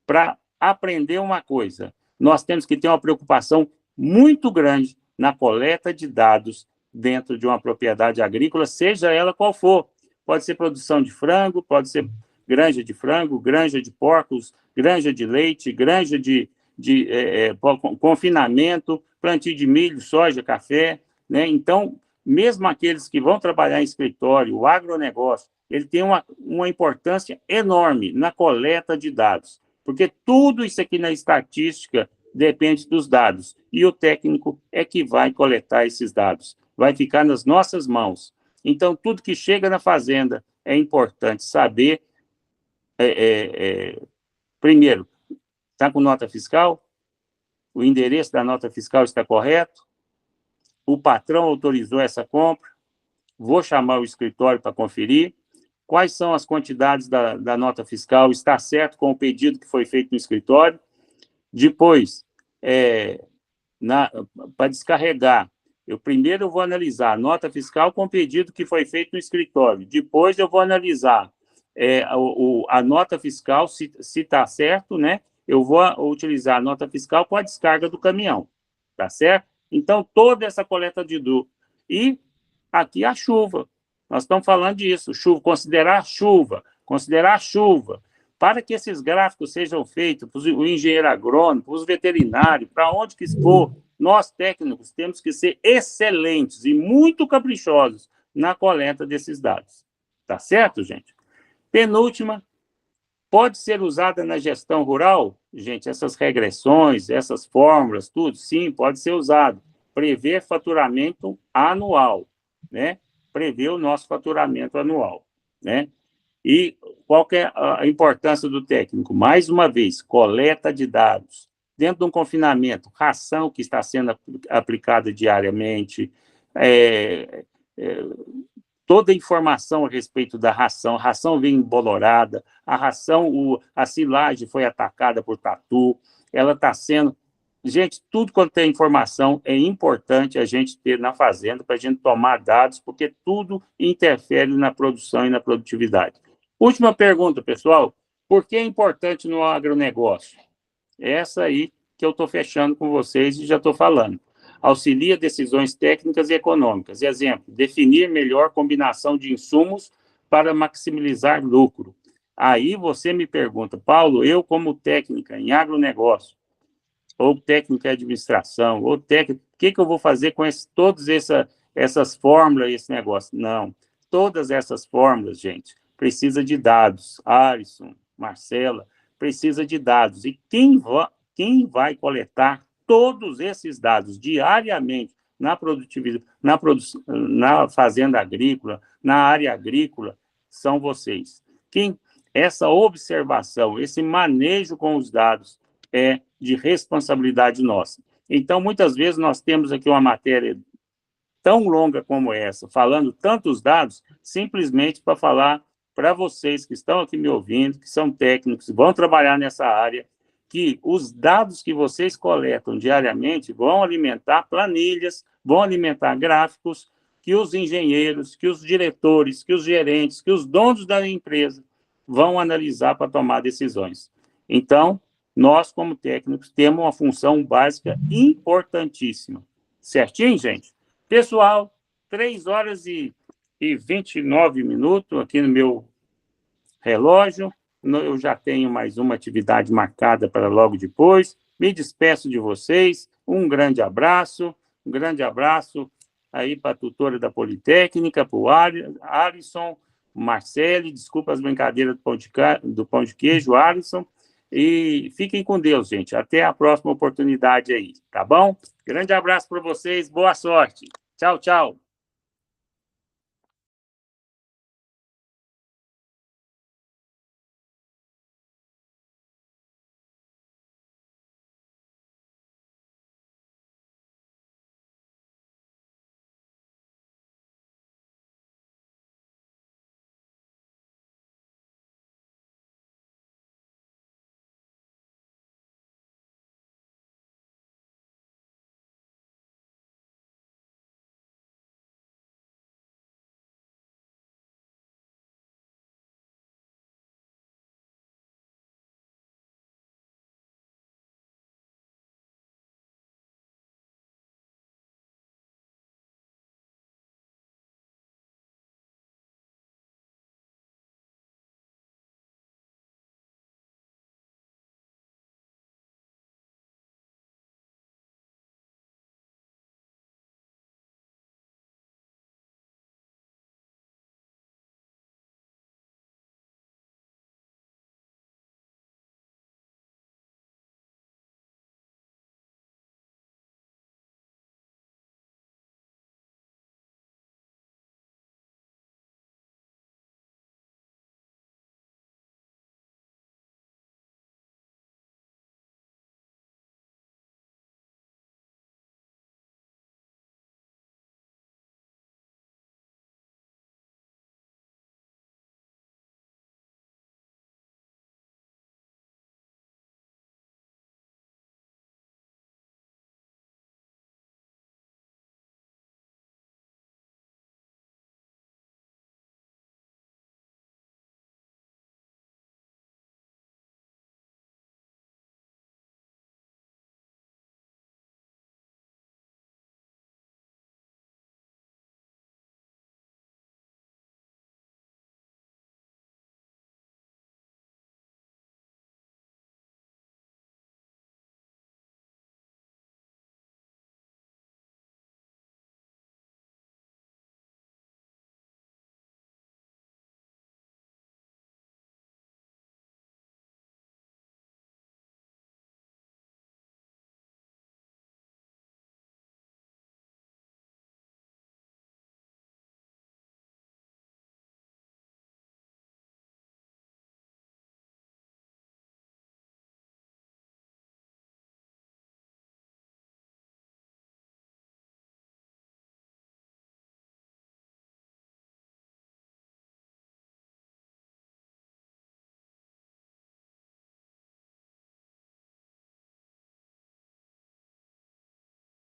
para aprender uma coisa. Nós temos que ter uma preocupação muito grande na coleta de dados dentro de uma propriedade agrícola, seja ela qual for. Pode ser produção de frango, pode ser granja de frango, granja de porcos, granja de leite, granja de confinamento, plantio de milho, soja, café, né? Então, mesmo aqueles que vão trabalhar em escritório, o agronegócio, ele tem uma importância enorme na coleta de dados, porque tudo isso aqui na estatística depende dos dados, e o técnico é que vai coletar esses dados, vai ficar nas nossas mãos. Então, tudo que chega na fazenda é importante saber, primeiro, está com nota fiscal? O endereço da nota fiscal está correto? O patrão autorizou essa compra? Vou chamar o escritório para conferir. Quais são as quantidades da nota fiscal? Está certo com o pedido que foi feito no escritório? Depois, para descarregar, primeiro eu vou analisar a nota fiscal com o pedido que foi feito no escritório. Depois eu vou analisar a nota fiscal, se está certo, né? Eu vou utilizar a nota fiscal com a descarga do caminhão, tá certo? Então, toda essa coleta de dúvida. E aqui a chuva. Nós estamos falando disso, considerar chuva. Para que esses gráficos sejam feitos, para o engenheiro agrônomo, para os veterinários, para onde que for, nós técnicos temos que ser excelentes e muito caprichosos na coleta desses dados. Tá certo, gente? Penúltima, pode ser usada na gestão rural? Gente, essas regressões, essas fórmulas, tudo, sim, pode ser usado. Prever faturamento anual, né? Prever o nosso faturamento anual, né? E qual que é a importância do técnico? Mais uma vez, coleta de dados. Dentro de um confinamento, ração que está sendo aplicada diariamente, toda a informação a respeito da ração. A ração vem embolorada, a silagem foi atacada por tatu, ela está sendo... Gente, tudo quanto tem informação é importante a gente ter na fazenda para a gente tomar dados, porque tudo interfere na produção e na produtividade. Última pergunta, pessoal. Por que é importante no agronegócio? Essa aí que eu estou fechando com vocês e já estou falando. Auxilia decisões técnicas e econômicas. Exemplo, definir melhor combinação de insumos para maximizar lucro. Aí você me pergunta, Paulo, eu como técnica em agronegócio, ou técnica em administração, ou técnica, o que eu vou fazer com todas essas fórmulas, esse negócio? Não, todas essas fórmulas, gente, precisa de dados. Alisson, Marcela, precisa de dados. E quem vai coletar todos esses dados diariamente na produtividade, na fazenda agrícola, na área agrícola, são vocês. Essa observação, esse manejo com os dados é de responsabilidade nossa. Então, muitas vezes, nós temos aqui uma matéria tão longa como essa, falando tantos dados, simplesmente para falar para vocês que estão aqui me ouvindo, que são técnicos, vão trabalhar nessa área, que os dados que vocês coletam diariamente vão alimentar planilhas, vão alimentar gráficos, que os engenheiros, que os diretores, que os gerentes, que os donos da empresa vão analisar para tomar decisões. Então, nós, como técnicos, temos uma função básica importantíssima. Certinho, gente? Pessoal, 3h29 aqui no meu relógio. Eu já tenho mais uma atividade marcada para logo depois. Me despeço de vocês. Um grande abraço aí para a tutora da Politécnica, para o Alisson, Marcele, desculpa as brincadeiras do pão de queijo, Alisson. E fiquem com Deus, gente. Até a próxima oportunidade aí, tá bom? Grande abraço para vocês, boa sorte. Tchau, tchau.